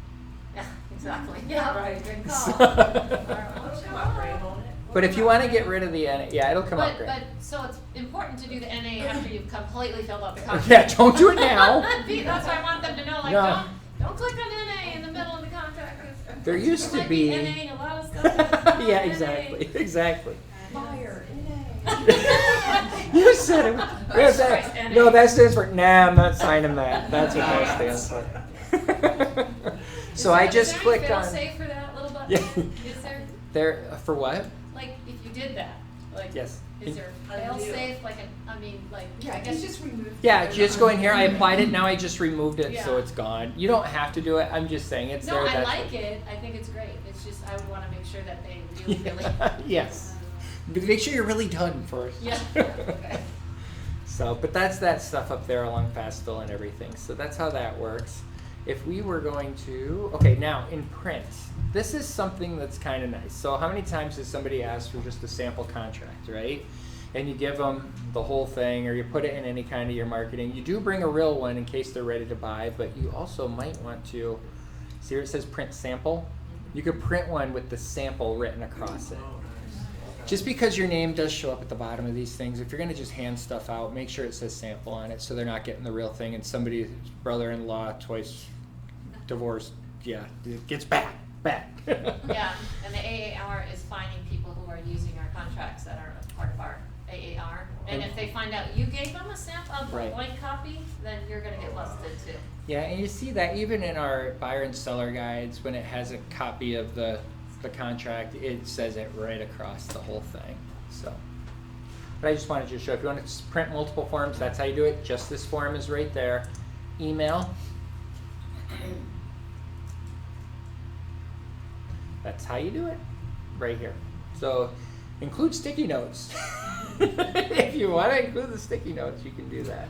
Yeah, exactly. Yeah, Right. Good call. It'll come out gray, won't it? But if you want to get rid of the NA, yeah, it'll come out great. But so it's important to do the NA after you've completely filled out the contract. Yeah, don't do it now. That's why I want them to know, like, No. don't click on NA in the middle of the contract. 'Cause There used to might be. NA and a lot of stuff. that's not Yeah, NA. exactly, exactly. Fire, You said it. Where's Christ, that? NA. No, that stands for nah. I'm not signing that. That's what that stands for. So I just clicked on. Is there any fail-safe for that little button? Yeah. Is there, There for what? like, if you did that, like, Yes. is there fail-safe, like, I guess He's just removed. Yeah, just go in here. I applied it. Now I just removed it, so Yeah. it's gone. You don't have to do it. I'm just saying it's No, there. I That's like it. I think it's great. It's just, I want to make sure that they really. Yes. But make sure you're really done first. Yeah, okay. So, but that's that stuff up there along fast fill and everything. So that's how that works. If we were going to, okay, now in print, this is something that's kind of nice. So how many times does somebody ask for just a sample contract, right? And you give them the whole thing, or you put it in any kind of your marketing. You do bring a real one in case they're ready to buy, but you also might want to, see where it says print sample? You could print one with the sample written across it. Just because your name does show up at the bottom of these things, if you're going to just hand stuff out, make sure it says sample on it so they're not getting the real thing and somebody's brother-in-law, twice divorced, yeah, it gets back. Yeah, and the AAR is finding people who are using our contracts that are a part of our AAR. And if they find out you gave them a sample, a Right. blank copy, then you're gonna get busted too. Yeah, and you see that even in our buyer and seller guides, when it has a copy of the contract, it says it right across the whole thing. So, but I just wanted to show, if you want to print multiple forms, that's how you do it. Just this form is right there. Email. That's how you do it, right here. So, include sticky notes. If you want to include the sticky notes, you can do that.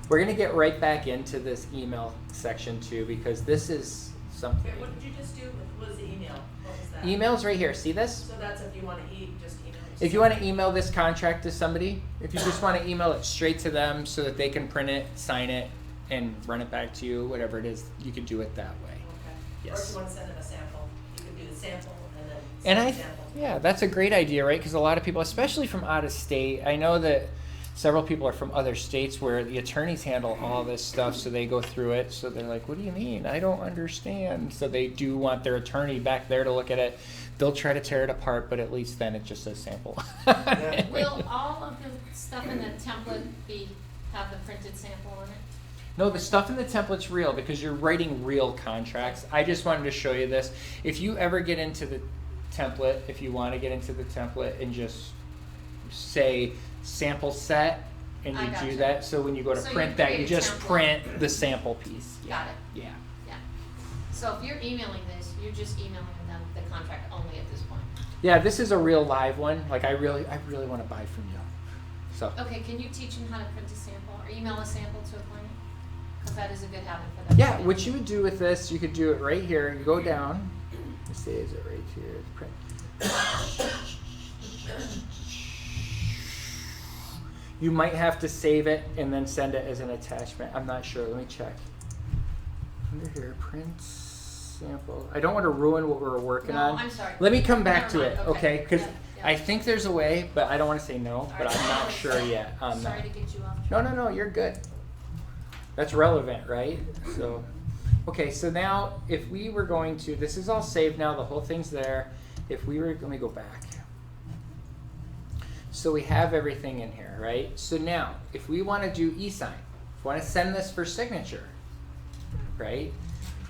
We're going to get right back into this email section too, because this is something. Okay, what did you just do? What was the email? What was that? Email's right here. See this? So that's if you want to just email it. If you want to email this contract to somebody, if you just want to email it straight to them so that they can print it, sign it, and run it back to you, whatever it is, you can do it that way. Okay. Or if Yes. you want to send them a sample, you can do the sample and then And send the sample. yeah, that's a great idea, right? Because a lot of people, especially from out of state, I know that several people are from other states where the attorneys handle all this stuff, so they go through it. So they're like, what do you mean? I don't understand. So they do want their attorney back there to look at it. They'll try to tear it apart, but at least then it just says sample. Will all of the stuff in the template have the printed sample in it? No, the stuff in the template's real because you're writing real contracts. I just wanted to show you this. If you ever get into the template, if you want to get into the template and just say sample set, and I you gotcha. do that, so when you go to So you print that, you create a just template. print the sample piece. Got it. Yeah. Yeah. So if you're emailing this, you're just emailing them the contract only at this point. Yeah, this is a real live one. Like I really want to buy from you. So. Okay, can you teach them how to print a sample or email a sample to a client? Because that is a good habit for them. Yeah, what you would do with this, you could do it right here. You go down. Let's see, is it right here? Print. You might have to save it and then send it as an attachment. I'm not sure. Let me check. Under here, print sample. I don't want to ruin what we're working No, on. I'm sorry. Let me come back Never to mind. it, okay? Because Yeah, yeah. I think there's a way, but I don't want to say no. But All right. I'm not sure yet on Sorry that. to get you off track. No, you're good. That's relevant, right? So, okay, so now if we were going to, this is all saved now, the whole thing's there. If we were, let me go back. So we have everything in here, right? So now, if we want to do e-sign, if we want to send this for signature, right?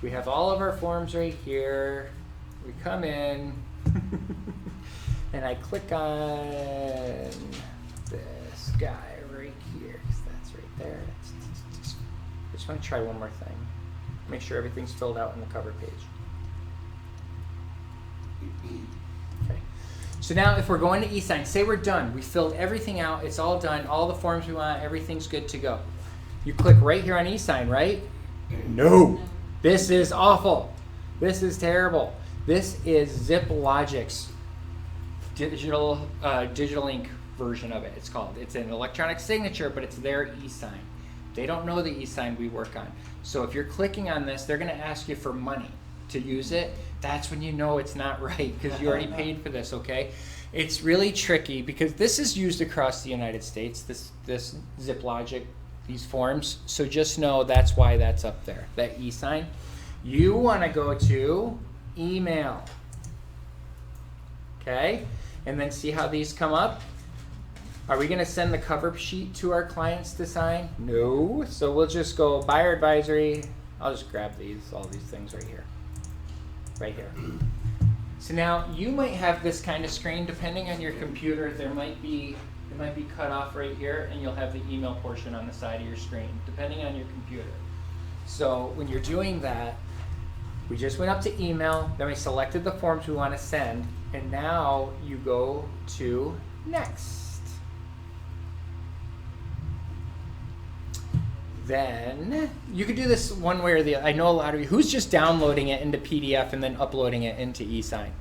We have all of our forms right here. We come in, and I click on this guy right here, 'cause that's right there. I just want to try one more thing. Make sure everything's filled out on the cover page. Okay. So So now if we're going to Esign, say we're done. We filled everything out. It's all done. All the forms we want. Everything's good to go. You click right here on Esign, right? No. This is awful. This is terrible. This is ZipLogic's digital ink version of it. It's called. It's an electronic signature, but it's their Esign. They don't know the Esign we work on. So if you're clicking on this, they're going to ask you for money to use it. That's when you know it's not right because you already paid for this, okay? It's really tricky because this is used across the United States, this ZipLogic, these forms. So just know that's why that's up there, that Esign. You want to go to email, okay? And then see how these come up. Are we going to send the cover sheet to our clients to sign? No. So we'll just go buyer advisory. I'll just grab all these things right here. Right here. So now you might have this kind of screen depending on your computer. It might be cut off right here, and you'll have the email portion on the side of your screen, depending on your computer. So when you're doing that, we just went up to email, then we selected the forms we want to send, and now you go to next. Then you could do this one way or the other. I know a lot of you who's just downloading it into PDF and then uploading it into Esign.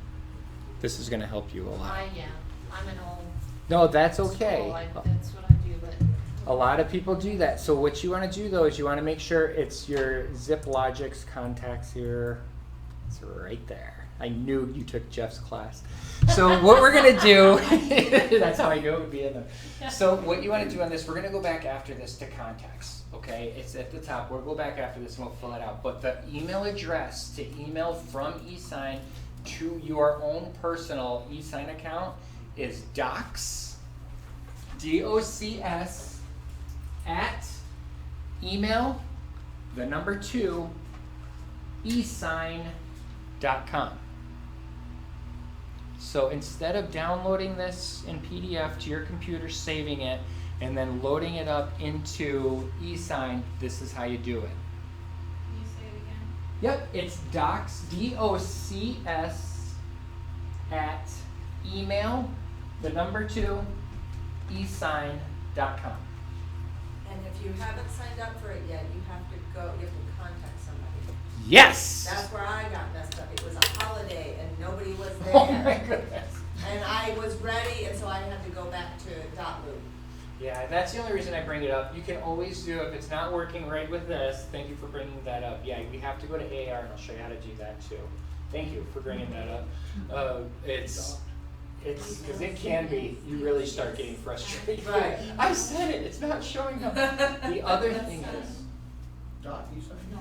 This is going to help you a lot. I'm an old. No, that's okay. School. That's what I do, but. A lot of people do that. So what you want to do though is you want to make sure it's your ZipLogic's contacts here. It's right there. I knew you took Jeff's class. So what we're going to do, that's how I knew it would be in there. So what you want to do on this, we're going to go back after this to contacts, okay? It's at the top. We'll go back after this and we'll fill it out. But the email address to email from Esign to your own personal Esign account is docs, D-O-C-S, at email, the number 2, esign.com. So instead of downloading this in PDF to your computer, saving it, and then loading it up into Esign, this is how you do it. Can you say it again? Yep, it's docs, D-O-C-S, at email, the number 2, esign.com. And if you haven't signed up for it yet, you have to contact somebody. Yes! That's where I got messed up. It was a holiday and nobody was there. Oh my goodness. And I was ready, and so I had to go back to .loop. Yeah, that's the only reason I bring it up. You can always do, if it's not working right with this, thank you for bringing that up. Yeah, we have to go to AR, and I'll show you how to do that too. Thank you for bringing that up. It's because it can be, you really start getting frustrated. Right. I said it, it's not showing up. The other thing is, Dot, you say? No,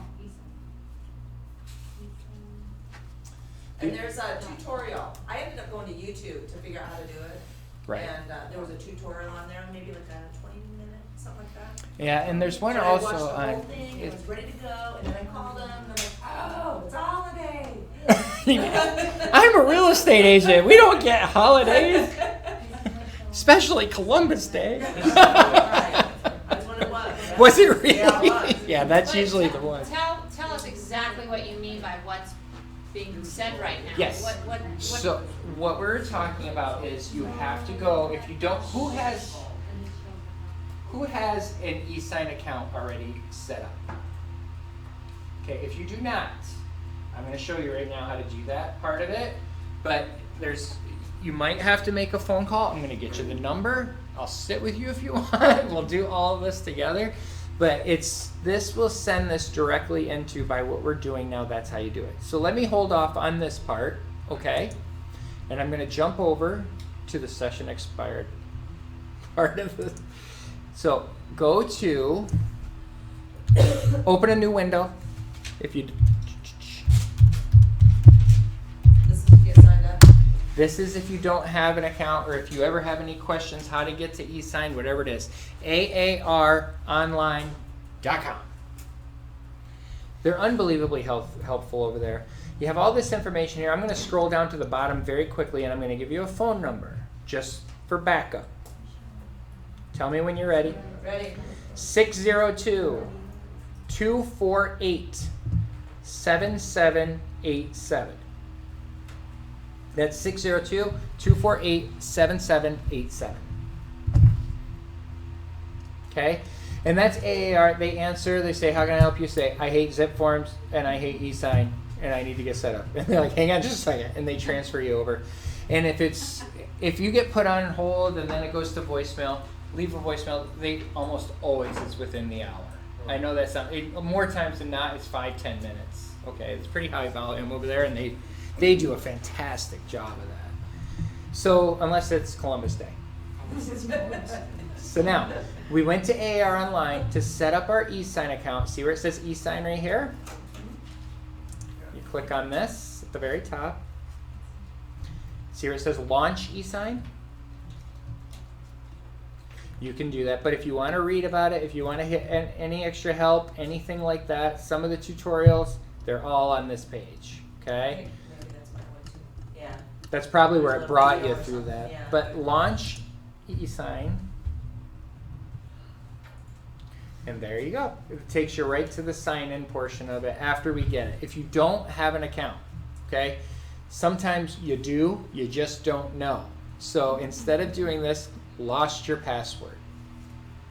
And there's a tutorial. I ended up going to YouTube to figure out how to do it. right. And there was a tutorial on there, maybe like a 20-minute, something like that. Yeah, and there's one So I watched also the whole on. thing, it was ready to go, and then I called them, and they're like, oh, it's a holiday. I'm a real estate agent. We don't get holidays, especially Columbus Day. That's what it was. Was it really? Yeah, it was. Yeah, that's But usually tell- the one. Tell us exactly what you mean by what's being said right now. Yes. What So what we're talking about is you have to go, if you don't, who has an Esign account already set up? Okay, if you do not, I'm going to show you right now how to do that part of it, but you might have to make a phone call. I'm going to get you the number. I'll sit with you if you want. We'll do all of this together. But this will send this directly into, by what we're doing now, that's how you do it. So let me hold off on this part, okay? And I'm going to jump over to the session expired part of it. So go to, open a new window. If you, This is to get signed up. this is if you don't have an account, or if you ever have any questions how to get to Esign, whatever it is. AARonline.com. They're unbelievably helpful over there. You have all this information here. I'm going to scroll down to the bottom very quickly, and I'm going to give you a phone number just for backup. Tell me when you're ready. Ready? 602-248-7787. That's 602-248-7787. Okay? And that's AAR. They answer, they say, how can I help you? Say, I hate Zipforms and I hate Esign and I need to get set up. And they're like, hang on just a second. And they transfer you over. And if you get put on hold and then it goes to voicemail, leave a voicemail. They almost always is within the hour. I know that's more times than not, it's 5-10 minutes. Okay, it's pretty high volume over there, and they do a fantastic job of that. So unless it's Columbus Day. So now we went to AAR Online to set up our Esign account. See where it says Esign right here? You click on this at the very top. See where it says Launch Esign? You can do that, but if you want to read about it, if you want to hit any extra help, anything like that, some of the tutorials, they're all on this page, okay? Maybe that's my one too. Yeah. That's probably where There's a it brought video you or through something, that. yeah. But Launch Esign, and there you go. It takes you right to the sign-in portion of it after we get it. If you don't have an account, okay, sometimes you do, you just don't know. So instead of doing this, lost your password,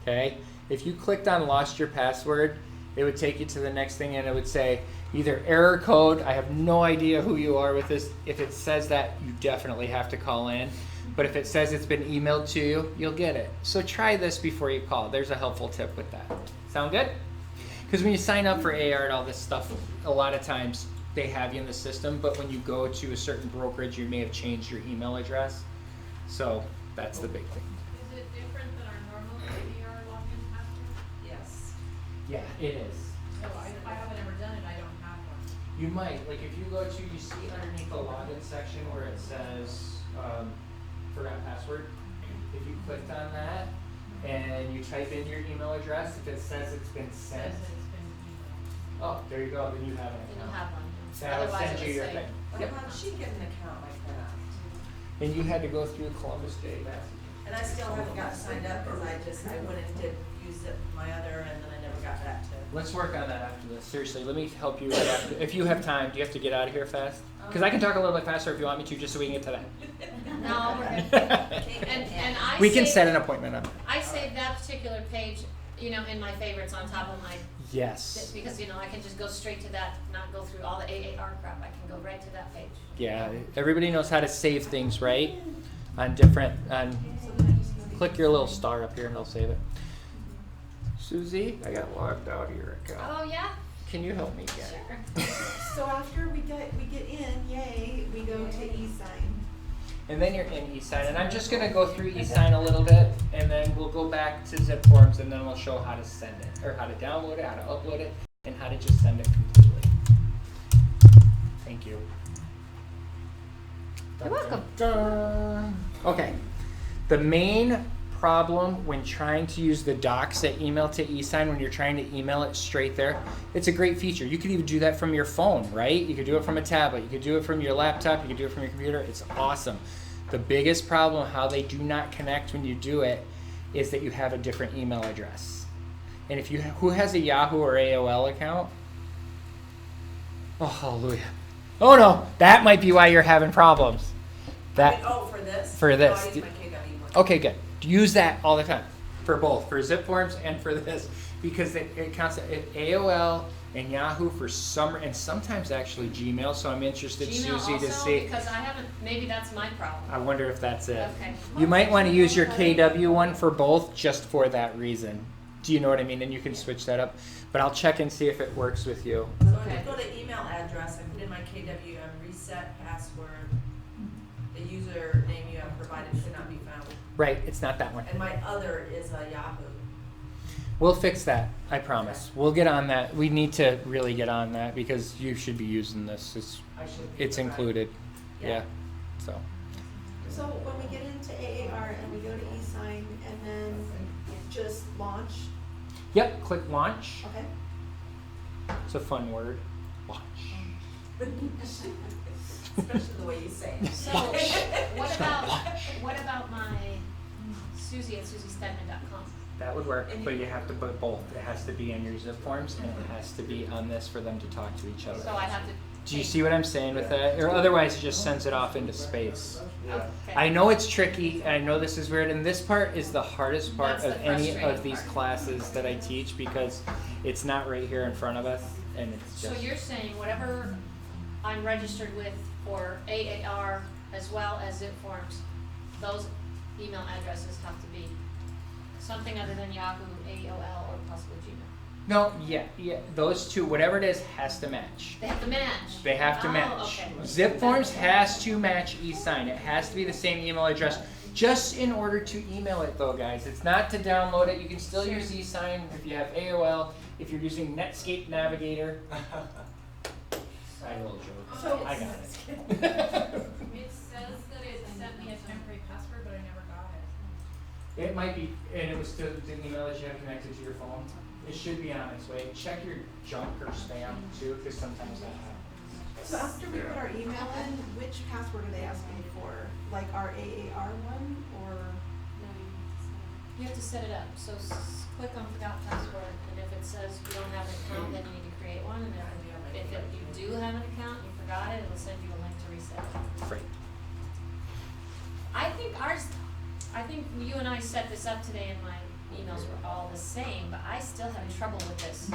okay? If you clicked on lost your password, it would take you to the next thing and it would say either error code, I have no idea who you are with this. If it says that, you definitely have to call in. But if it says it's been emailed to you, you'll get it. So try this before you call. There's a helpful tip with that. Sound good? Because when you sign up for AR and all this stuff, a lot of times they have you in the system, but when you go to a certain brokerage, you may have changed your email address. So that's the big thing. Is it different than our normal AR login password? Yes. Yeah, it is. So if I haven't ever done it, I don't have one. You might, like if you go to, you see underneath the login section where it says forgot password. If you clicked on that and you type in your email address, if it says it's been It sent, says that it's been emailed. oh, there you go, then you have an Then account. you have one. That'll Otherwise send it you would your say- thing. Well, how did she get an account like that? And you had to go through Columbus Day message. And I still haven't got signed up because I went and did use it, my other, and then I never got back to it. Let's work on that after this. Seriously, let me help you right after. If you have time, do you have to get out of here fast? Because I can talk a little bit faster if you want me to, just so we can get to that. No, we're good. And I We can saved- set an appointment up. I saved that particular page, in my favorites on top of my, Yes. because, I can just go straight to that, not go through all the AAR crap. I can go right to that page. Yeah, everybody knows how to save things, right? On different, click your little star up here and it'll save it. Susie, I got logged out of your account. Oh, yeah? Can you help me get it? Sure. So after we get in, yay, we go to Esign. And then you're in Esign, and I'm just gonna go through Esign a little bit, and then we'll go back to Zipforms, and then we'll show how to send it, or how to download it, how to upload it, and how to just send it completely. Thank you. You're welcome. Dun. Okay. The main problem when trying to use the docs that email to Esign, when you're trying to email it straight there, it's a great feature. You could even do that from your phone, right? You could do it from a tablet. You could do it from your laptop. You could do it from your computer. It's awesome. The biggest problem how they do not connect when you do it is that you have a different email address. And if you who has a Yahoo or AOL account? Oh, hallelujah. Oh no, that might be why you're having problems. That For this? for this. No, I use my KW one. Okay, good. Use that all the time for both, for Zipforms and for this, because it counts at AOL and Yahoo for some, and sometimes actually Gmail. So I'm interested, Gmail Susie, to also, see. because I haven't, maybe that's my problem. I wonder if that's it. Okay. You might want to use your KW one for both, just for that reason. Do you know what I mean? And you can switch that up. But I'll check and see if it works with you. So if Okay. I go to email address, I put in my KW and reset password. The username you have provided cannot be found. Right, it's not that one. And my other is a Yahoo. We'll fix that, I promise. We'll get on that. We need to really get on that because you should be using this. I should be It's provided. included. Yeah. Yeah. So. So when we get into AAR and we go to Esign and then just launch, Yep, click launch. okay? It's a fun word. Launch. Especially the way you say it. So, what about my Susie at SuzysStedman.com? That would work, but you have to put both. It has to be on your Zipforms and it has to be on this for them to talk to each other. So I have to Do you see what I'm saying with that? Or otherwise it just sends it off into space. Yeah. Okay. I know it's tricky, and I know this is weird, and this part is the hardest part That's of the any of frustrating these part. classes that I teach because it's not right here in front of us, and it's So just. you're saying whatever I'm registered with for AAR as well as Zipforms, those email addresses have to be something other than Yahoo, AOL, or possibly Gmail. No, yeah, those two, whatever it is, has to match. They have to match. They have to Oh, match. okay. Zipforms has to match eSign. It has to be the same email address just in order to email it though, guys. It's not to download it. You can still use eSign if you have AOL, if you're using Netscape Navigator. I will joke. So- I got it. It says that it sent me a temporary password, but I never got it. It might be, and it was to the email that you have connected to your phone. It should be on its way. Check your junk or spam too, because sometimes that happens. So after we put our email in, which password are they asking for? Like our AAR one or? You have to set it up. So click on forgot password, and if it says you don't have an account, then you need to create one. And if you do have an account, you forgot it, it'll send you a link to reset it. Great. I think you and I set this up today, and my emails were all the same, but I still have trouble with this.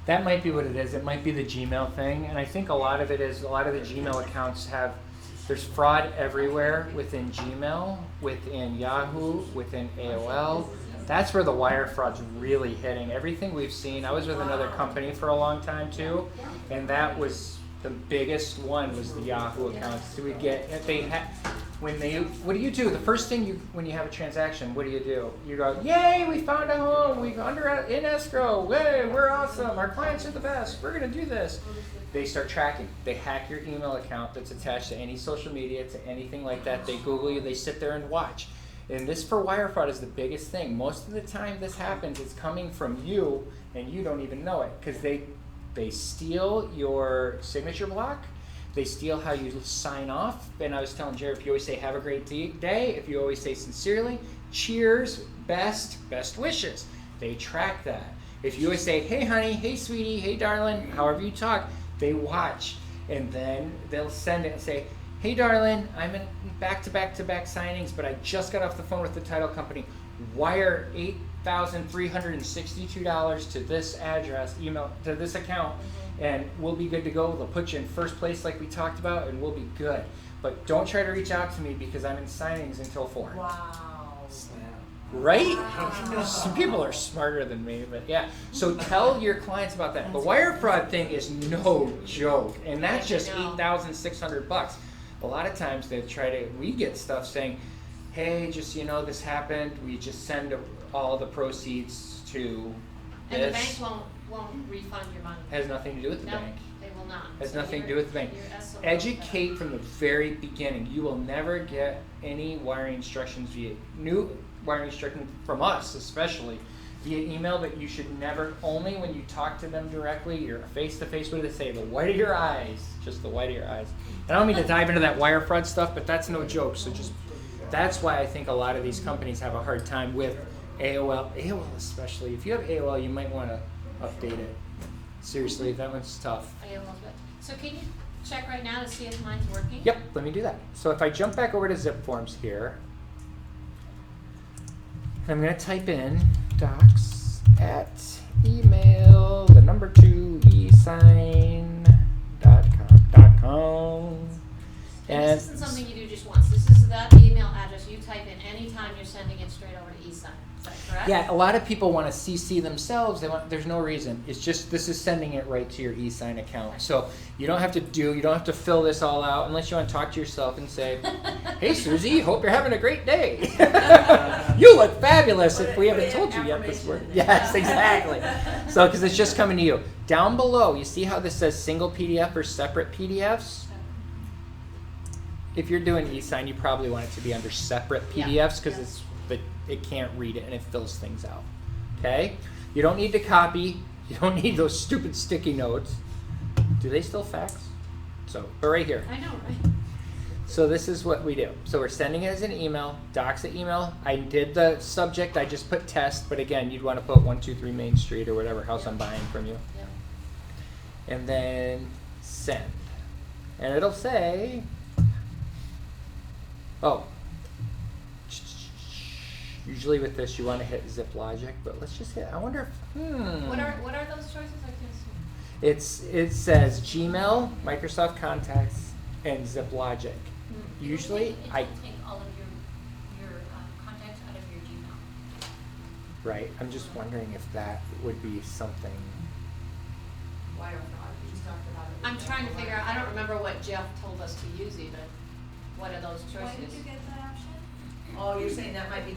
That might be what it is. It might be the Gmail thing. And I think a lot of it is, a lot of the Gmail accounts have, there's fraud everywhere within Gmail, within Yahoo, within AOL. That's where the wire fraud's really hitting. Everything we've seen, I was with another company for a long time too, and that was the biggest one was the Yahoo accounts. So we get, if they what do you do? The first thing when you have a transaction, what do? You go, yay, we found a home, in escrow, hey, we're awesome, our clients are the best, we're gonna do this. They start tracking. They hack your email account that's attached to any social media, to anything like that. They Google you, they sit there and watch. And this for wire fraud is the biggest thing. Most of the time this happens, it's coming from you and you don't even know it because they steal your signature block. They steal how you sign off. And I was telling Jared, if you always say have a great day, if you always say sincerely, cheers, best wishes, they track that. If you always say, hey honey, hey sweetie, hey darling, however you talk, they watch. And then they'll send it and say, hey darling, I'm in back-to-back signings, but I just got off the phone with the title company. Wire $8,362 to this address, email to this account, and we'll be good to go. They'll put you in first place like we talked about, and we'll be good. But don't try to reach out to me because I'm in signings until 4. Wow. Right? Some people are smarter than me, but yeah. So tell your clients about that. The wire fraud thing is no joke, and that's just $8,600. A lot of times we get stuff saying, hey, just this happened. We just send all the proceeds to And the this. bank won't refund your money. Has nothing to do with the No, bank. they will not. Has So nothing to do your- with the bank. your SOL Educate from the very beginning. You will never get any wiring instructions new wiring instructions from us, especially via email. But you should never, only when you talk to them directly, you're face to face. What do they say? The white of your eyes, just the white of your eyes. And I don't mean to dive into that wire fraud stuff, but that's no joke. So that's why I think a lot of these companies have a hard time with AOL. AOL especially. If you have AOL, you might want to update it. Seriously, that one's tough. AOL's good. So can you check right now to see if mine's working? Yep, let me do that. So if I jump back over to Zipforms here, I'm going to type in docs at email, the number 2, esign.com. And this isn't something you do just once. This is that email address you type in anytime you're sending it straight over to Esign. Is that correct? Yeah, a lot of people want to CC themselves. There's no reason. It's just this is sending it right to your eSign account. So you don't have to fill this all out unless you want to talk to yourself and say, "Hey Susie, hope you're having a great day. You look fabulous." If we haven't told you yet this morning. Yes, exactly. So because it's just coming to you. Down below, you see how this says single PDF or separate PDFs? If you're doing eSign, you probably want it to be under separate PDFs because it can't read it and it fills things out. Okay? You don't need to copy. You don't need those stupid sticky notes. Do they still fax? But right here. I know, right? So this is what we do. So we're sending it as an email, docs at email. I did the subject, I just put test, but again, you'd want to put 123 Main Street or whatever house I'm buying from you. Yep. And then send. And it'll say, oh, usually with this you want to hit Zip Logic, but let's just hit, I wonder if, What are those choices? I can't see. it says Gmail, Microsoft Contacts, and Zip Logic. Usually, It will take all of your contacts out of your Gmail. right, I'm just wondering if that would be something. Why don't we just talked about it? I'm trying to figure out, I don't remember what Jeff told us to use even. What are those choices? Why did you get that option? Oh, you're saying that might be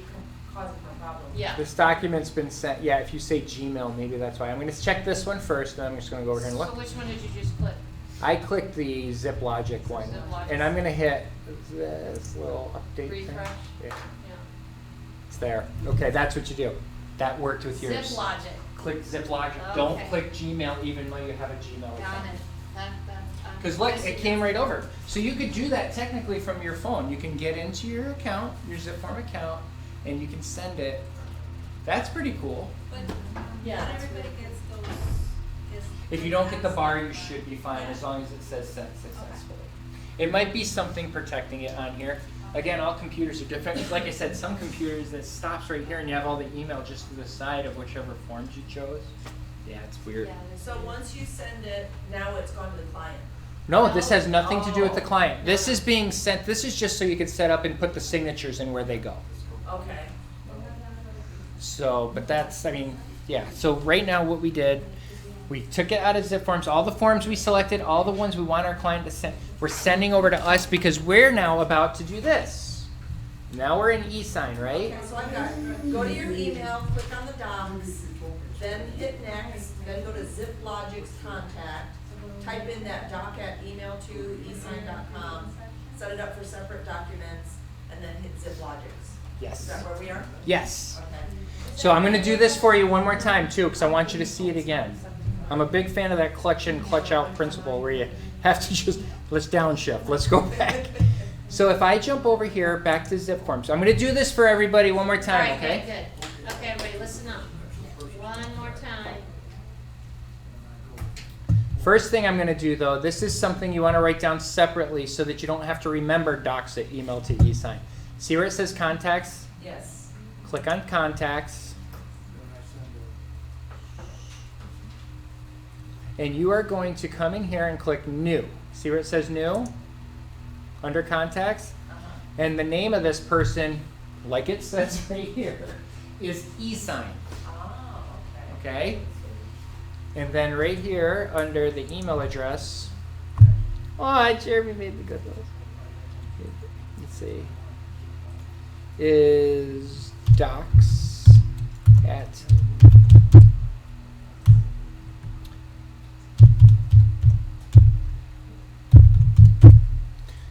causing a problem? Yeah. This document's been sent, yeah, if you say Gmail, maybe that's why. I'm going to check this one first, then I'm just going to go over here and So look. which one did you just click? I clicked the Zip Logic one, Zip Logic. and I'm going to hit this little update thing. Refresh? Yeah, Yeah. it's there. Okay, that's what you do. That worked with yours. Zip Logic. Click Zip Logic. Don't Okay. click Gmail even though you have a Gmail account. Got it. Because look, it came right over. So you could do that technically from your phone. You can get into your account, your Zipform account, and you can send it. That's pretty cool. But Yeah, not that's everybody really- gets those. If you don't get the bar, you should be fine as long as it says sent successfully. It might be something protecting it on here. Again, all computers are different. Like I said, some computers that stops right here and you have all the email just to the side of whichever forms you chose. Yeah, it's weird. Yeah, it is So weird. once you send it, now it's gone to the client. No, this has nothing to do with the Oh. client. This is being sent, this is just so you can set up and put the signatures in where they go. Okay. So, but that's, I mean, yeah. So right now what we did, we took it out of Zipforms. All the forms we selected, all the ones we want our client to send, we're sending over to us because we're now about to do this. Now we're in Esign, right? Okay, so I got, go to your email, click on the docs, then hit next, then go to Zip Logic's contact, type in that doc at email2esign.com, set it up for separate documents, and then hit Zip Logic's. Is Yes. that where we are? Yes. Okay. So I'm going to do this for you one more time too because I want you to see it again. I'm a big fan of that clutch in, clutch out principle where you have to just, let's downshift, let's go back. So if I jump over here back to Zipforms, I'm going to do this for everybody one more All time, right, okay? good. Okay, everybody, listen up. One more time. First thing I'm going to do though, this is something you want to write down separately so that you don't have to remember docs at email to e-sign. See where it says contacts? Yes. Click on contacts. And you are going to come in here and click new. See where it says new? Under contacts? And the name of this person, like it says right here, is Esign. Oh, okay. Okay? And then right here, under the email address, oh, Jeremy made the good ones. Let's see. Is docs at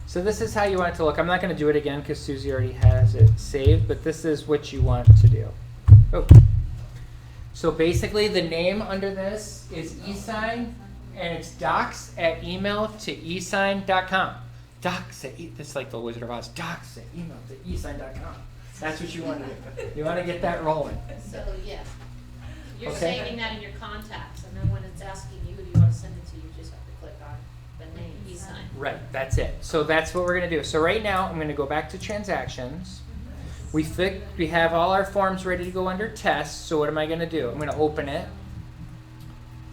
So this is how you want it to look. I'm not going to do it again because Susie already has it saved, but this is what you want to do. Oh. So basically the name under this is Esign, and it's docs at email to esign.com. Docs at, it's like the Wizard of Oz, docs at email to esign.com. That's what you want to do. You want to get that rolling. So, yeah. You're Okay. saving that in your contacts, and then when it's asking you, who do you want to send it to, you just have to click on the name, e-sign. Right, that's it. So that's what we're going to do. So right now I'm going to go back to transactions. We have all our forms ready to go under test. So what am I going to do? I'm going to open it.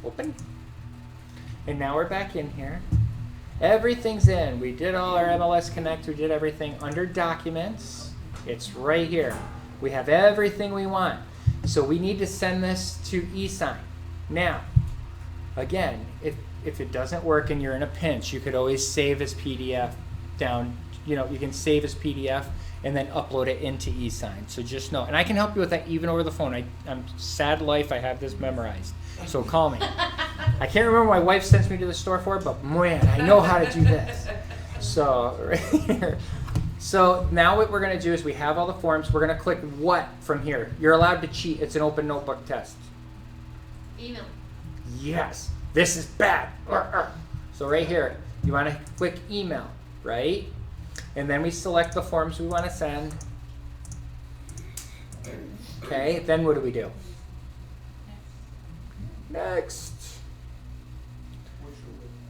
Open. And now we're back in here. Everything's in. We did all our MLS Connect. We did everything under documents. It's right here. We have everything we want. So we need to send this to eSign. Now, again, if it doesn't work and you're in a pinch, you could always save as PDF down. You know, you can save as PDF and then upload it into eSign. So just know. And I can help you with that even over the phone. I'm sad life. I have this memorized. So call me. I can't remember what my wife sends me to the store for, but man, I know how to do this. So right here. So now what we're going to do is we have all the forms. We're going to click what from here. You're allowed to cheat. It's an open notebook test. Email. Yes. This is bad. So right here, you want to click email, right? And then we select the forms we want to send. Okay, then what do we do?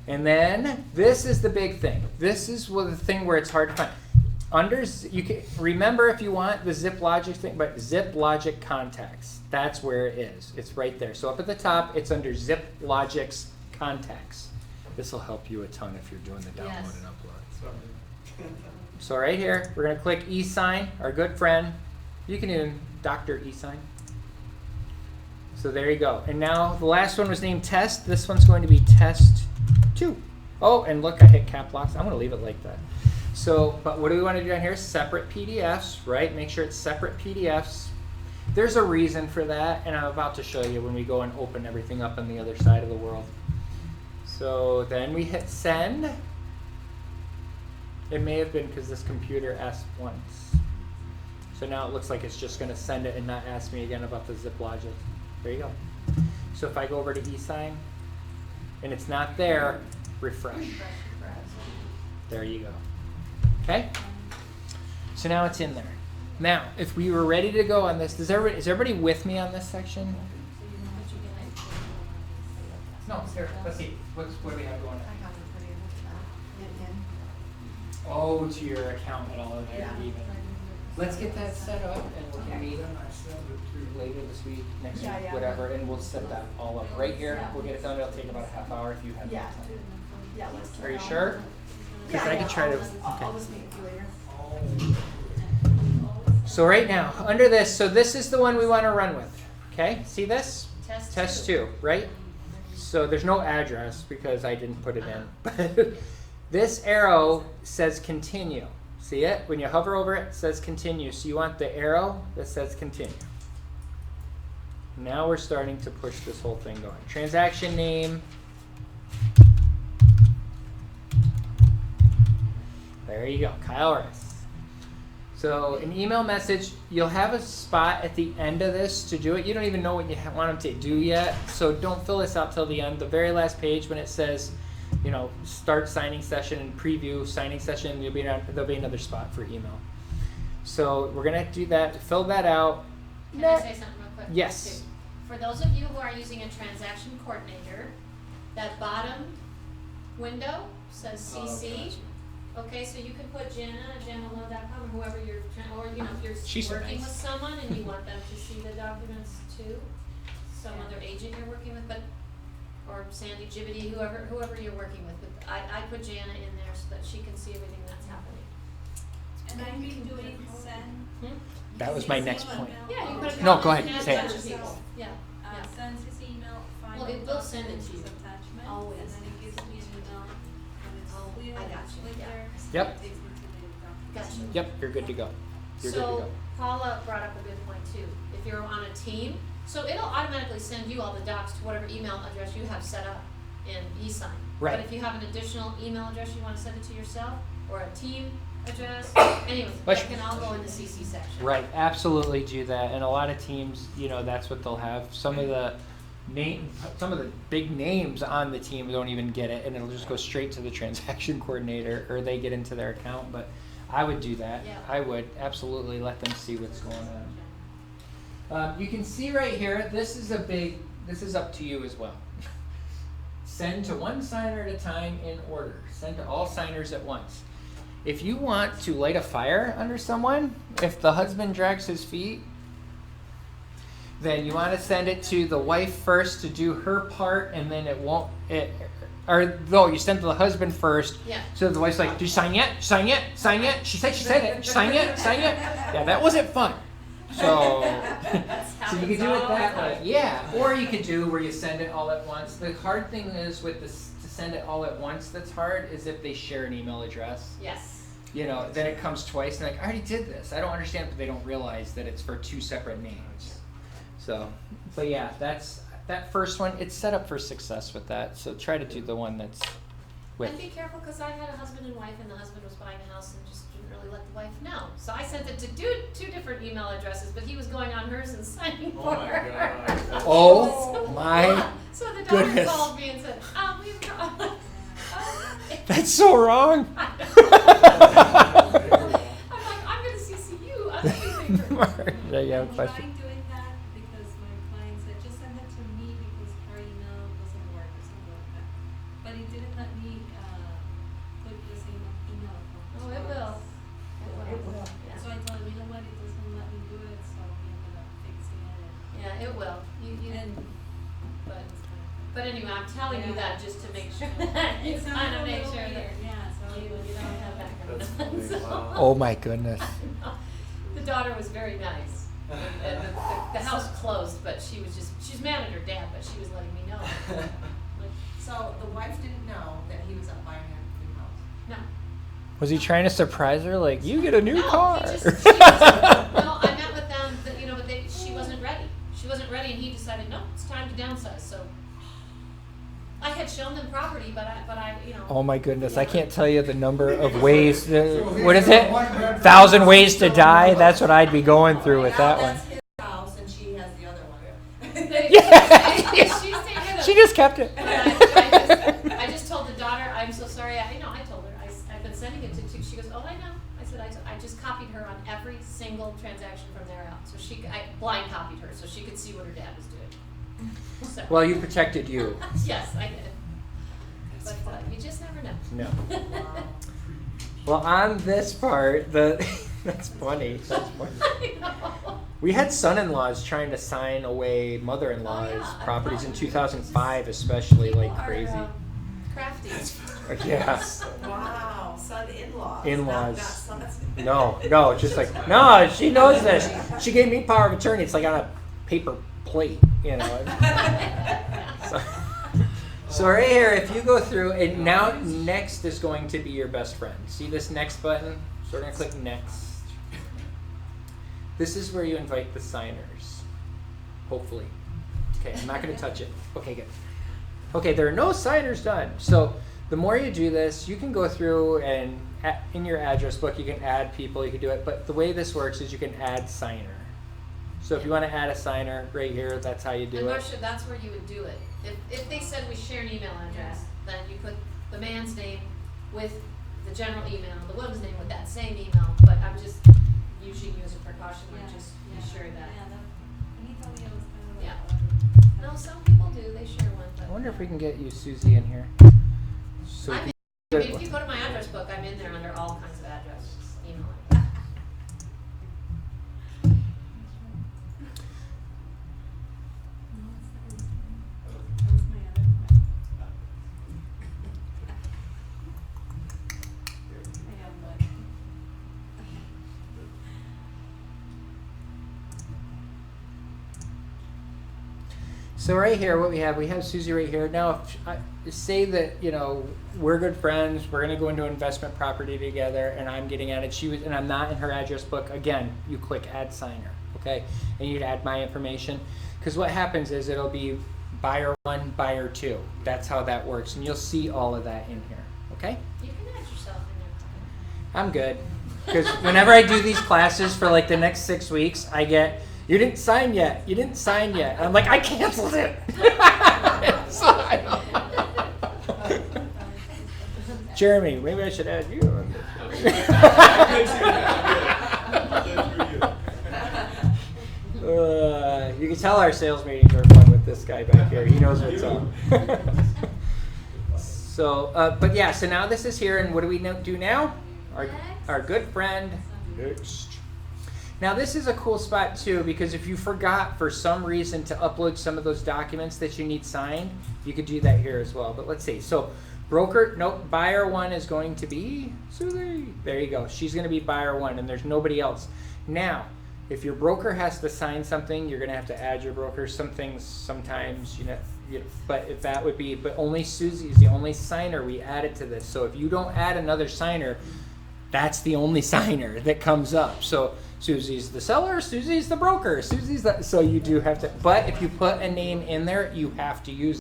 And then this is the big thing. This is the thing where it's hard to find. You can remember if you want the ZipLogic thing, but ZipLogic contacts. That's where it is. It's right there. So up at the top, it's under ZipLogic's contacts. This will help you a ton if you're doing the download Yes. and upload. So right here, we're going to click Esign, our good friend. You can even Dr. Esign. So there you go. And now the last one was named Test. This one's going to be Test 2. Oh, and look, I hit cap locks. I'm going to leave it like that. So, but what do we want to do down here? Separate PDFs, right? Make sure it's separate PDFs. There's a reason for that, and I'm about to show you when we go and open everything up on the other side of the world. So then we hit send. It may have been because this computer asked once. So now it looks like it's just going to send it and not ask me again about the ZipLogic. There you go. So if I go over to eSign and it's not there, refresh. There you go. Okay? So now it's in there. Now, if we were ready to go on this, is everybody with me on this section? No, Sarah, let's see. What do we have going on? Oh, to your account and all of that even. Let's get that set up and we can meet later this week, next week, whatever, and we'll set that all up right here. We'll get it done. It'll take about a half hour if you have time. Yeah, let's. Are you sure? Because I could try to. I'll Okay. just meet you later. So right now, under this, so this is the one we want to run with. Okay, see this? Test 2, right? So there's no address because I didn't put it in. But this arrow says continue. See it? When you hover over it, it says continue. So you want the arrow that says continue. Now we're starting to push this whole thing going. Transaction name. There you go, Kyle Rice. So an email message, you'll have a spot at the end of this to do it. You don't even know what you want them to do yet, so don't fill this out till the end. The very last page when it says, you know, start signing session and preview signing session, there'll be another spot for email. So we're gonna do that, fill that out. Can I say something real quick? Yes. Too? For those of you who are using a transaction coordinator, that bottom window says CC. Okay, so you can put Jana at janalo.com or whoever you're, or you know, if you're She's so working nice. with someone and you want them to see the documents too, some other agent you're working with, but or Sandy, Jibbity, whoever you're working with. But I put Jana in there so that she can see everything that's happening. And I've been doing send. That was my next point. Yeah, you put a No, go comment ahead, and say add it. a bunch of people. Yeah, yeah. Sends this email, find Well, it will send it to you. attachment, Always. and then it gives me an email, and it's Oh, clear, I got you, click yeah. there, Yep. it takes me to the document. Gotcha. Yep, you're good to go. You're good to So go. Paula brought up a good point too. If you're on a team, so it'll automatically send you all the docs to whatever email address you have set up in eSign. Right. But if you have an additional email address you want to send it to yourself, or a team address, anyway, Let's- that can all go in the CC section. Right, absolutely do that. And a lot of teams, you know, that's what they'll have. Some of the big names on the team don't even get it, and it'll just go straight to the transaction coordinator, or they get into their account. But I would do that. Yeah. I would absolutely let them see what's going on. You can see right here, this is up to you as well. Send to one signer at a time in order. Send to all signers at once. If you want to light a fire under someone, if the husband drags his feet, then you want to send it to the wife first to do her part, and then you send to the husband first. Yeah. So the wife's like, "Did you sign yet? Sign yet? Sign yet?" She said it. Sign yet? Sign yet? Yeah, that wasn't fun. So, so you could do it that way. Yeah. Or you could do where you send it all at once. The hard thing is with this, to send it all at once that's hard is if they share an email address. Yes. You know, then it comes twice and like, I already did this. I don't understand, but they don't realize that it's for two separate names. So, but yeah, that first one, it's set up for success with that. So try to do the one that's with. And be careful, because I had a husband and wife, and the husband was buying a house and just didn't really let the wife know. So I sent it to two different email addresses, but he was going on hers and signing for her. Oh my So the doctor goodness. called me and said, we've got... That's so wrong. I'm like, I'm going to CC you. I'm using her. Yeah, you have a I'm question. trying doing that because my client said, just send it to me because her email doesn't work or something like that. But it didn't let me Yeah, it will. But anyway, I'm telling you that just to make sure that you kind of make sure that you don't have that kind That's of funny, so- wow. Oh my goodness. The daughter was very nice. And the house closed, but she's mad at her dad, but she was letting me know. Like, So the wife didn't know that he was up buying a new house? no. Was he trying to surprise her? Like, you get a new No, car. he just, no, I met with them, but she wasn't ready. She wasn't ready, and he decided, no, it's time to downsize. So I had shown them property, but I. Oh my goodness, I can't tell you the number of ways. What is it? 1,000 ways to die? That's what I'd be going through with that one. That's his house and she has the other one. She stayed with She him. just kept it. And I just told the daughter, I'm so sorry. I told her. I've been sending it to. She goes, oh, I know. I said, I just copied her on every single transaction from there out. So I blind copied her so she could see what her dad was doing. So. Well, you protected you. Yes, I did. But you just never know. No. Well, on this part, that's funny. That's funny. I know. We had son-in-laws trying to sign away mother-in-law's Oh, yeah. properties in 2005, especially, People like are, crazy. Crafty. Yeah. Wow, son-in-laws. In-laws. Not sons. No, just like, no, she knows this. She gave me power of attorney. It's like on a paper plate, you know. So right here, if you go through, and now next is going to be your best friend. See this next button? So we're going to click next. This is where you invite the signers, hopefully. Okay, I'm not going to touch it. Okay, good. Okay, there are no signers done. So the more you do this, you can go through and in your address book, you can add people, you can do it. But the way this works is you can add signer. So if you want to add a signer right here, that's how you do And it. Marcia, that's where you would do it. If they said we share an email address, then you put the man's name with the general email, the woman's name with that same email. But I'm just using you as a precaution, like just be sure that. He told me it was kind of Yeah. like. No, some people do. They share one. But I wonder if we can get you Susie in here. So we I can mean, if you go to my address book, I'm in there under all kinds of addresses. Email. That was my other one. I have one. So right here, what we have Susie right here. Now, if I say that, you know, we're good friends, we're gonna go into investment property together, and I'm getting at it. And I'm not in her address book. Again, you click Add Signer, okay, and you'd add my information, because what happens is it'll be buyer 1, buyer 2. That's how that works, and you'll see all of that in here, okay? You can add yourself in there. I'm good, because whenever I do these classes for like the next 6 weeks, I get, you didn't sign yet. You didn't sign yet. I'm like, I canceled it. So I don't- Jeremy, maybe I should add you on this. You can tell our sales meetings are fun with this guy back here. He knows what's up. So, but yeah, so now this is here, and what do we do now? Our good friend, next. Now this is a cool spot too, because if you forgot for some reason to upload some of those documents that you need signed, you could do that here as well. But let's see. So buyer 1 is going to be Susie. There you go. She's going to be buyer 1, and there's nobody else. Now, if your broker has to sign something, you're going to have to add your broker. Some things sometimes, but if that would be, but only Susie is the only signer we added to this. So if you don't add another signer, that's the only signer that comes up. So Susie's the seller, Susie's the broker, so you do have to, but if you put a name in there, you have to use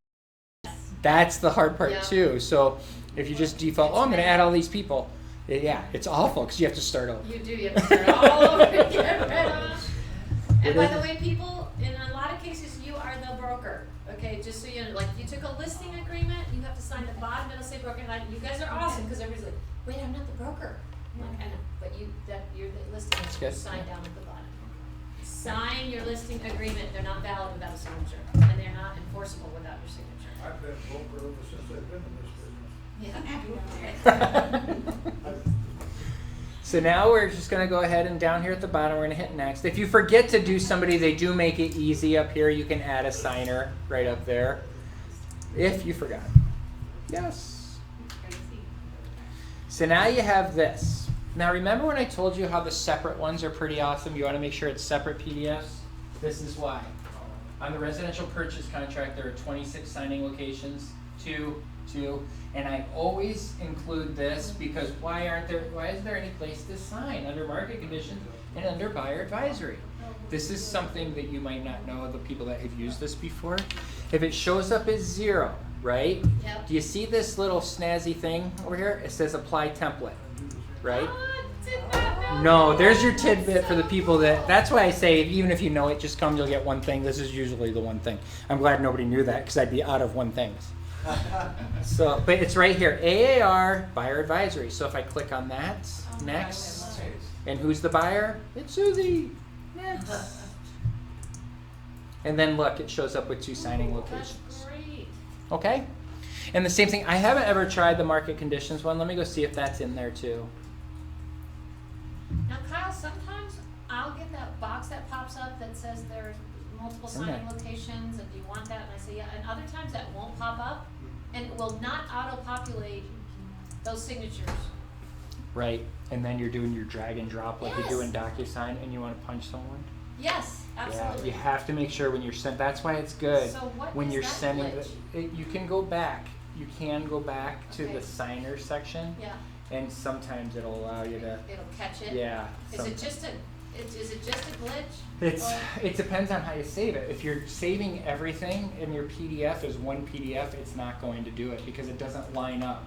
it. That's the hard part too. So if you just default, I'm going to add all these people, yeah, it's awful because you have to start over. You do. You have to start all over again. And by the way, people, in a lot of cases, you are the broker. Okay, just so you know, like you took a listing agreement, you have to sign the bottom, it'll say broker. And you guys are awesome because everybody's like, wait, I'm not the broker. I'm like, I know, but you're the listing agreement. Sign down at the bottom. Sign your listing agreement. They're not valid without a signature, and they're not enforceable without your signature. I've been broker ever since I've been in this business. Yeah. So now we're just going to go ahead and down here at the bottom, we're going to hit next. If you forget to do somebody, they do make it easy up here. You can add a signer right up there if you forgot. Yes. So now you have this. Now remember when I told you how the separate ones are pretty awesome? You want to make sure it's separate PDFs? This is why. On the residential purchase contract, there are 26 signing locations, 2, and I always include this because why is there any place to sign under market conditions and under buyer advisory? This is something that you might not know, the people that have used this before. If it shows up as 0, right? Yep. Do you see this little snazzy thing over here? It says apply template, right? No, there's your tidbit for the people that's why I say even if you know it, just come, you'll get one thing. This is usually the one thing. I'm glad nobody knew that because I'd be out of one things. So, but it's right here, AAR, buyer advisory. So if I click on that, next, and who's the buyer? It's Susie, next. And then look, it shows up with 2 signing locations. That's great. Okay? And the same thing, I haven't ever tried the market conditions one. Let me go see if that's in there too. Now, Kyle, sometimes I'll get that box that pops up that says there's multiple Isn't signing it? locations, and do you want that? And I say, yeah. And other times that won't pop up, and it will not auto-populate those signatures. Right, and then you're doing your drag and drop like you do in Yes. DocuSign, and you want to punch someone. Yes, absolutely. Yeah, you have to make sure when you're sent. That's why it's good So what when is you're that sending. glitch? You can go back. You can go back to Okay. the signer section, Yeah, and sometimes it'll allow you to. it'll catch it. Yeah. Is it just a glitch? It's Or- it depends on how you save it. If you're saving everything in your PDF as one PDF, it's not going to do it because it doesn't line up.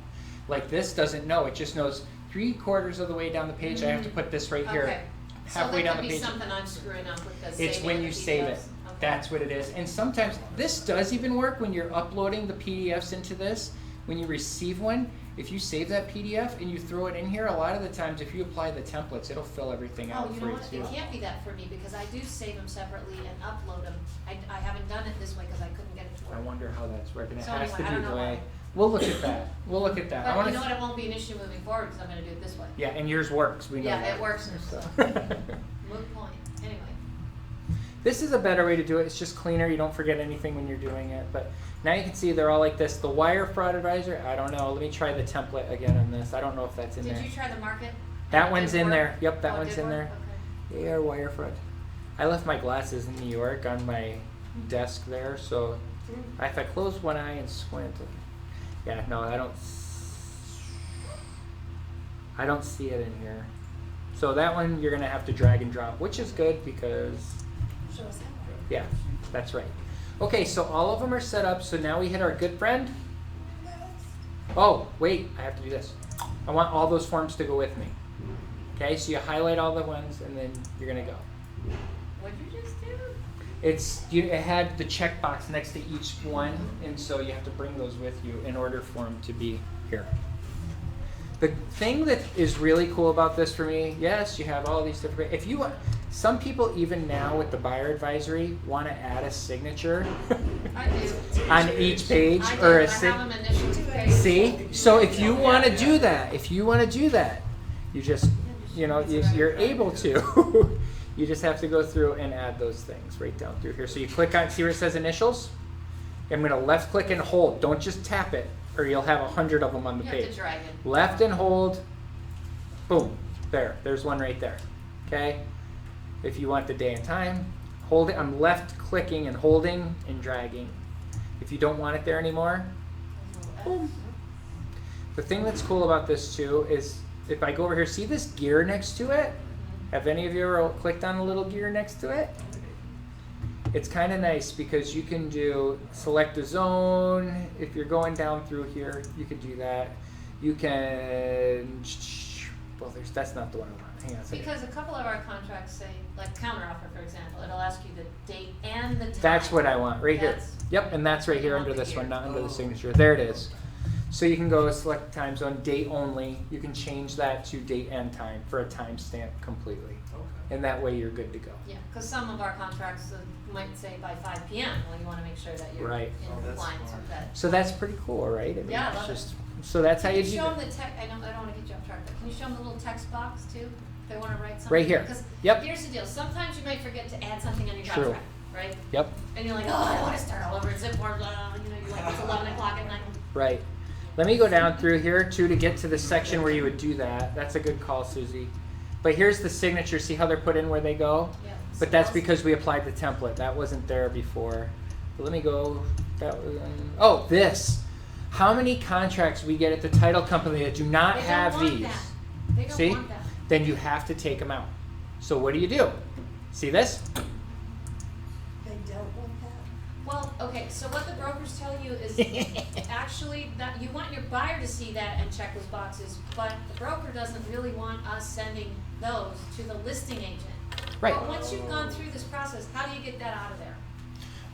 Like this doesn't know. It just knows 3/4 of the way down the page. I have to put this right here. Okay. Halfway So down that the could be page. something I'm screwing up with the It's saving when of you the save it. PDFs. Okay. That's what it is. And sometimes this does even work when you're uploading the PDFs into this. When you receive one, if you save that PDF and you throw it in here, a lot of the times if you apply the templates, it'll fill everything out Oh, you for know you what? too. It can't be that for me because I do save them separately and upload them. I haven't done it this way because I couldn't get it to work. I wonder how that's working. It So has anyway, to I be don't the know way. why. We'll look at that. We'll look at that. I But wanna you know what? It won't be an issue moving forward because I'm going to do it this way. Yeah, and yours works. We know Yeah, that. it works. So. Moot point. Anyway. This is a better way to do it. It's just cleaner. You don't forget anything when you're doing it. But now you can see they're all like this. The wire fraud advisor, I don't know. Let me try the template again on this. I don't know if that's in Did there. you try the market? That It one's did in work? there. Yep, that Oh, it one's did in work? there. Okay. Yeah, wire fraud. I left my glasses in New York on my desk there, so if I close one eye and squint, yeah, no, I don't see it in here. So that one you're gonna have to drag and drop, which is good because yeah, that's right. Okay, so all of them are set up. So now we hit our good friend. Oh, wait, I have to do this. I want all those forms to go with me. Okay, so you highlight all the ones and then you're gonna go. What'd you just do? It had the checkbox next to each one, and so you have to bring those with you in order for them to be here. The thing that is really cool about this for me, yes, you have all these different. If you, some people even now with the buyer advisory want to add a signature I do. on each page I or do. a I have them initial to page. See, so if you want to do that, you just, you're able to. You just have to go through and add those things right down through here. So you click on, see where it says initials? I'm going to left click and hold. Don't just tap it, or you'll have 100 of them on the You page. have to drag it. Left and hold. Boom. There's one right there. Okay? If you want the day and time, hold it. I'm left clicking and holding and dragging. If you don't want it there anymore, boom. The thing that's cool about this too is if I go over here, see this gear next to it? Have any of you ever clicked on the little gear next to it? It's kind of nice because you can select a zone. If you're going down through here, you could do that. You can, well, that's not the one I want. Hang on a second. Because a couple of our contracts say, like counteroffer, for example, it'll ask you the date and the time. That's what I want, right here. That's- Yep, and that's right you here want under the this one, gear. not under the signature. There it is. So you can go select time zone, date only. You can change that to date and time for a timestamp completely. Okay. and that way you're good to go. Yeah, because some of our contracts might say by 5 p.m. Well, you want to make sure that you're Right. in compliance with that. So that's pretty cool, right? I mean, Yeah, I it's love it. just, so that's how Can you you do show it. them the text? I don't want to get you off track, but can you show them the little text box too? If they want to write something. Right here. Because Yep. here's the deal. Sometimes you might forget to add something on your True. contract, right? Yep, And you're like, oh, I don't want to start all over in Zipforms. You're like, it's 11 o'clock at night. right. Let me go down through here too to get to the section where you would do that. That's a good call, Susie. But here's the signature. See how they're put in where they go? Yeah. But that's because we applied the template. That wasn't there before. But let me go. That was, oh, this. How many contracts we get at the title company that do not They don't have want these? that. They don't See? want that. Then you have to take them out. So what do? See this? They don't want that. Well, okay, so what the brokers tell you is actually that you want your buyer to see that and check those boxes, but the broker doesn't really want us sending those to the listing agent. Right. But once you've gone through this process, how do you get that out of there?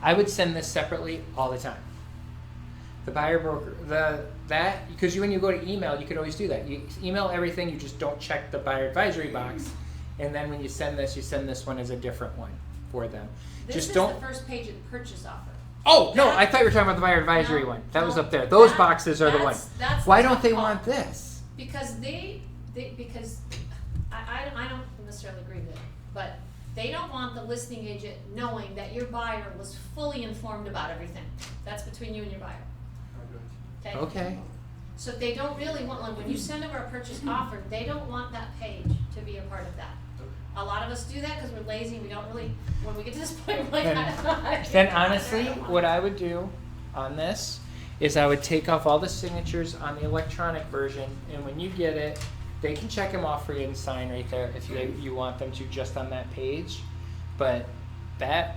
I would send this separately all the time. The buyer broker, because when you go to email, you could always do that. You email everything, you just don't check the buyer advisory box, and then when you send this one as a different one for them. This Just is don't. the first page of the purchase offer. Oh no, That- I thought you were talking about the buyer advisory No, one. That was no, up there. Those that- boxes are the ones. that's Why the don't they tough want part. this? Because because I don't necessarily agree with it, but they don't want the listing agent knowing that your buyer was fully informed about everything. That's between you and your buyer. Okay? Okay. So they don't really want, like, when you send over a purchase offer, they don't want that page to be a part of that. A lot of us do that because we're lazy, we don't really, when we get to this point, we're like, Then honestly, what I would do on this is I would take off all the signatures on the electronic version, and when you get it, they can check them off for you and sign right there if you want them to, just on that page. But that,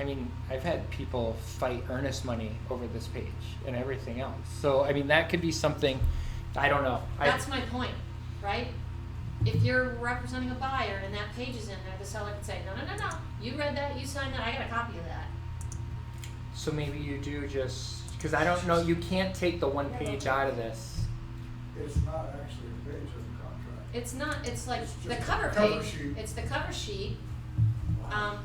I mean, I've had people fight earnest money over this page and everything else. So I mean, that could be something. I don't know. That's my point, right? If you're representing a buyer and that page is in there, the seller can say, no, you read that, you signed that, I got a copy of that. So maybe you do just, because I don't know, you can't take the one page out of this. It's not actually a page of the contract. It's not, it's like It's just the a cover cover page, sheet. it's the cover sheet.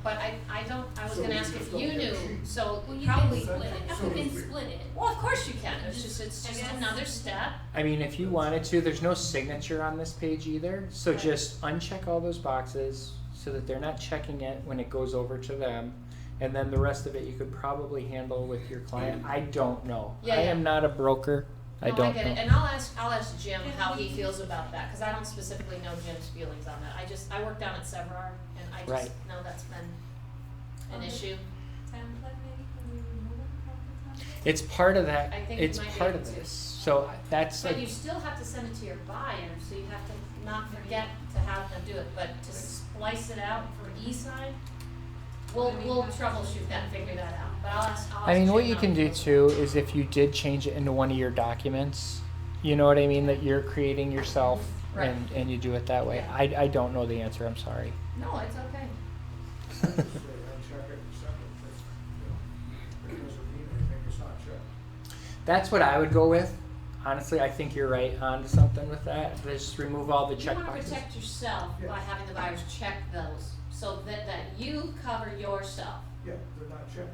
But I was So gonna you ask just if don't you get a knew, sheet. so Well, you probably, can split it, So you to can speak. split it. well, of course you can, it's I just guess. another step. I mean, if you wanted to, there's no signature on this page either. So Right. just uncheck all those boxes so that they're not checking it when it goes over to them. And then the rest of it you could probably handle with your client. I don't know. Yeah, I yeah. am not a broker. I No, don't get know. it, and I'll ask Jim how he feels about that, cause I don't specifically know Jim's feelings on that. I work down at Sevrar, and I Right. just know that's been an issue. Template maybe, can we remove it from the template? It's part of that. I think It's you might be part able of to. this. So that's But like, you still have to send it to your buyer, so you have to not forget to have them do it, but to splice it out for Esign, we'll troubleshoot that and figure that out, but I'll ask I mean, what Jim you how can he do feels. too is if you did change it into one of your documents, you know what I mean, that you're creating yourself Right. and you do it that way. Yeah. I don't know the answer. I'm sorry. No, it's okay. Say uncheck it and send it, that's, you know, it doesn't mean anything, it's not checked. That's what I would go with. Honestly, I think you're right on something with that. Just remove all the You check wanna boxes. protect yourself Yeah. by having the buyers check those, so that you cover yourself. Yeah, they're not checked.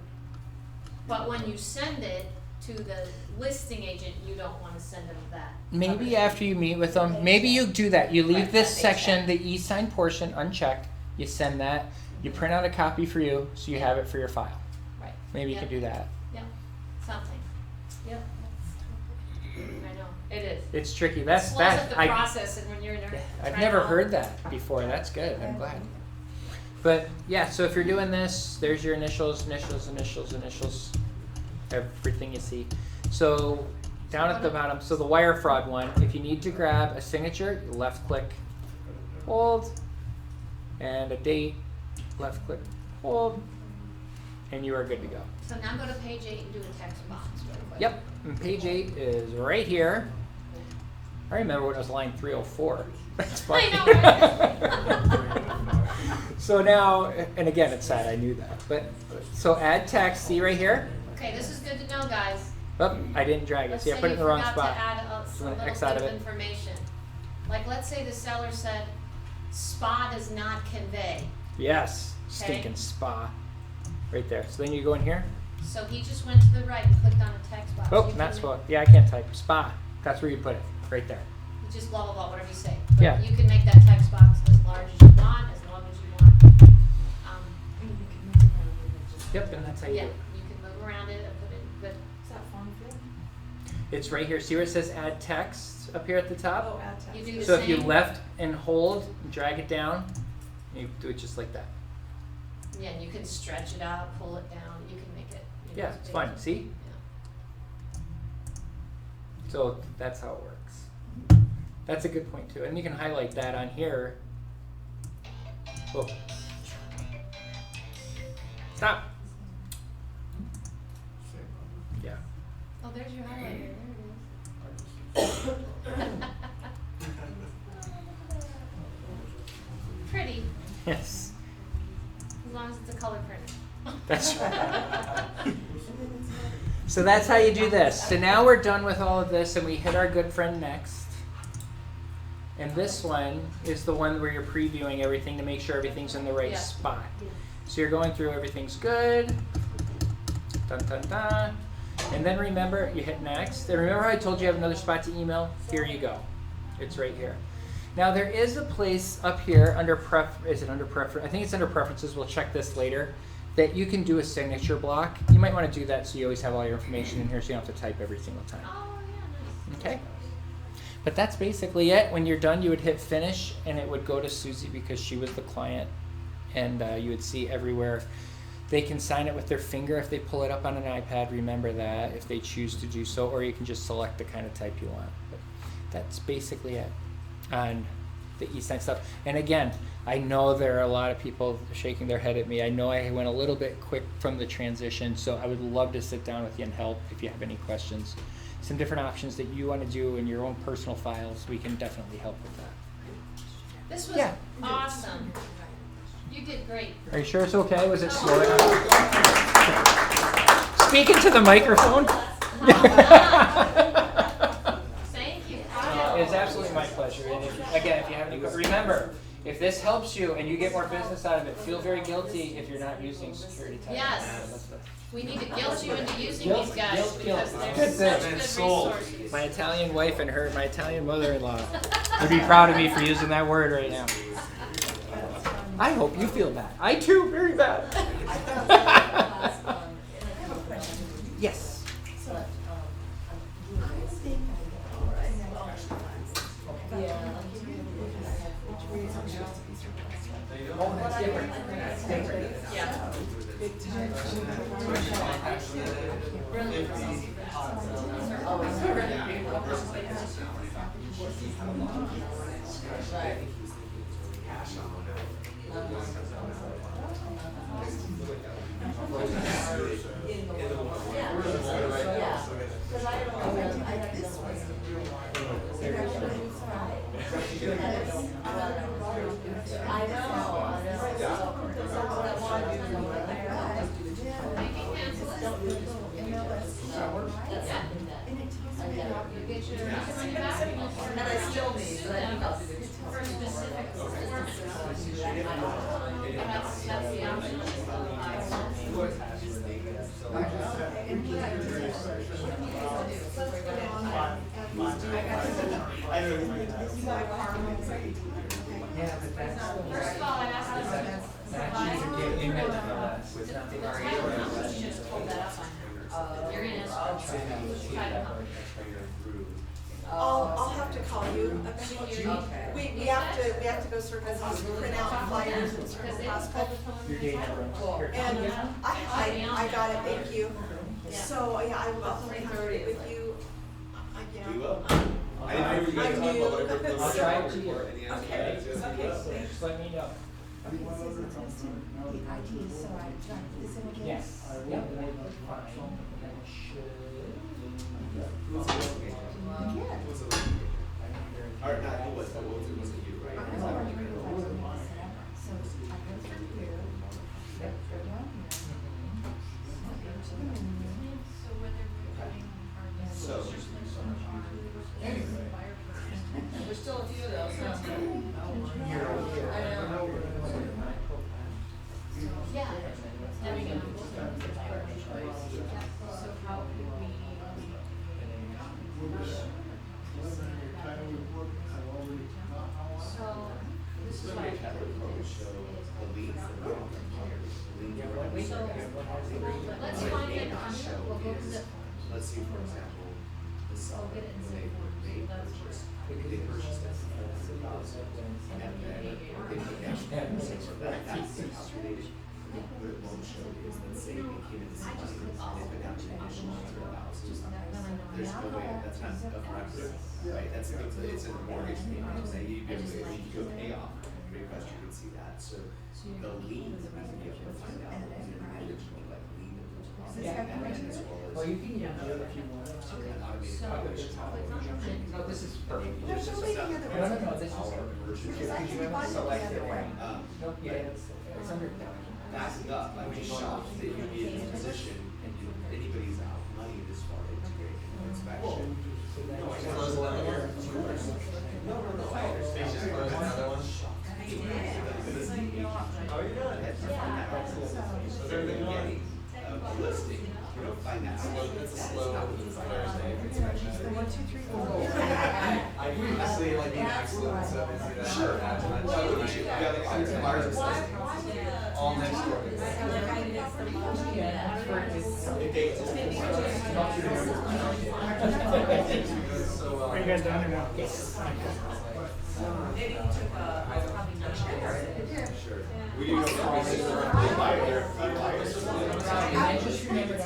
But when you send it to the listing agent, you don't wanna send them that. Maybe after you meet with them, maybe you do that. You leave Right, this that makes section, sense. the e-sign portion, unchecked. You send that. You print out a copy for you, so you have it for your file. Right. Maybe you Yep. could do that. Yep, something. Yep. I know, it is. It's tricky. It That's slows that. up the process, and when you're in there. I've trying never to- heard that before. That's good. I'm glad. But yeah, so if you're doing this, there's your initials, everything you see. So down at the bottom, so the wire fraud one, if you need to grab a signature, you left click, hold, and a date, left click, hold, and you are good to go. So now go to page 8 and do a text box real quick. Yep, and page 8 is right here. I remember when it was line 304. That's funny. I know, right? So now, and again, it's sad, I knew that. But so add text, see right here? Okay, this is good to know, guys. Oh, I didn't drag it. Let's See, I say put it in you the wrong forgot spot. to add a I'm little gonna bit X out of of it. information. Like, let's say the seller said, Spa does not convey. Yes, Okay. stinking spa. Right there. So then you go in here. So he just went to the right and clicked on a text box. Oh, You not can- spa. Yeah, I can't type. Spa. That's where you put it. Right there. You just blah, blah, blah, whatever you say. But Yeah. you can make that text box as large as you want, as long as you want. Yep, and that's how you Yeah, do it. you can move around it and put it, but Is that form filled? It's right here. See where it says add text up here at the top? Oh, add text. you do the So same. if you left and hold, and drag it down, you do it just like that. Yeah, and you can stretch it out, pull it down, you can make it. You know, Yeah, as it's big fine. as- See? Yeah. So that's how it works. That's a good point too. And you can highlight that on here. Whoa. Stop. Yeah. Oh, there's your highlighter, there it is. Pretty, Yes. as long as it's a color printer. That's right. So that's how you do this. So now we're done with all of this and we hit our good friend next. And this one is the one where you're previewing everything to make sure everything's in the right Yeah. spot. So you're going through everything's good. Dun dun dun. And then remember, you hit next. And remember how I told you have another spot to email? Here you go. It's right here. Now there is a place up here under is it under preference? I think it's under preferences. We'll check this later. That you can do a signature block. You might want to do that so you always have all your information in here so you don't have to type every single time. Oh, yeah, nice. Okay. But that's basically it. When you're done, you would hit finish and it would go to Susie because she was the client. And you would see everywhere. They can sign it with their finger if they pull it up on an iPad. Remember that if they choose to do so. Or you can just select the kind of type you want. But that's basically it on the Esign stuff. And again, I know there are a lot of people shaking their head at me. I know I went a little bit quick from the transition. So I would love to sit down with you and help if you have any questions. Some different options that you want to do in your own personal files, we can definitely help with that. This was Yeah. awesome. You did great. Are you sure it's okay? Was it slow enough? Speaking to the microphone. Thank you. It's absolutely my pleasure. And if you have any, remember, if this helps you and you get more business out of it, feel very guilty if you're not using security tags. Yes. We need to guilt you into using Guilt, these guys guilt, because guilt. they're Good such thing. good Sold. resources. My Italian wife and my Italian mother-in-law would be proud of me for using that word right now. I hope you feel bad. I too, very bad. Yes. Oh, that's different. That's different. Yeah. And I still need, but I think I'll do this. For specific that's the option. Yeah, but that's First of all, I asked them. that you can get in at MLS. It's The not the title number, you just pull that up on here. You're gonna ask for title number. I'll have to call you eventually. We have to go circle hospital, print out flyers and circle hospital. Your data number. And I got it, thank you. So, yeah, I will definitely have to get with you again. We will. I didn't know you guys talk about whatever. I'll try it to you. Okay, okay. Just let me know. Yes. Yep. Or not, it wasn't you, right? So. There's still a few of those, huh? let's see, for example, the seller, Get it in when they Zipforms. That's purchased, they purchased it for $400,000, and then they took down that's calculated. What it won't show is, let's say they came into some money, and they put down an additional $100,000. There's no way, that's not a record, right? That's, it's a mortgage payment, so you go pay off, request, you can see that, so the lien, we can be able to find out the original, like, lien that was on it, and then as well as. Well, you can do it if you want. An automated calculation model. No, this is perfect. There's no way to hear the No, no, no, this is Our perfect. version. Because I Because you can have buy to it select the it, other way. right? No, yeah, it's under. Backing up, I'm just shocked that you'd be in this position and anybody's out money this far into an inspection. No, I close one here. No, I understand. Just close another one. How are you doing? So they're the beginning of the listing. You don't find that. It's a slow Thursday inspection. I usually like being excellent, so I see that. Sure. You got the buyers and sellers. All next quarter. Are you guys done or no? Maybe he took a chair. Sure. We do know. I just remembered.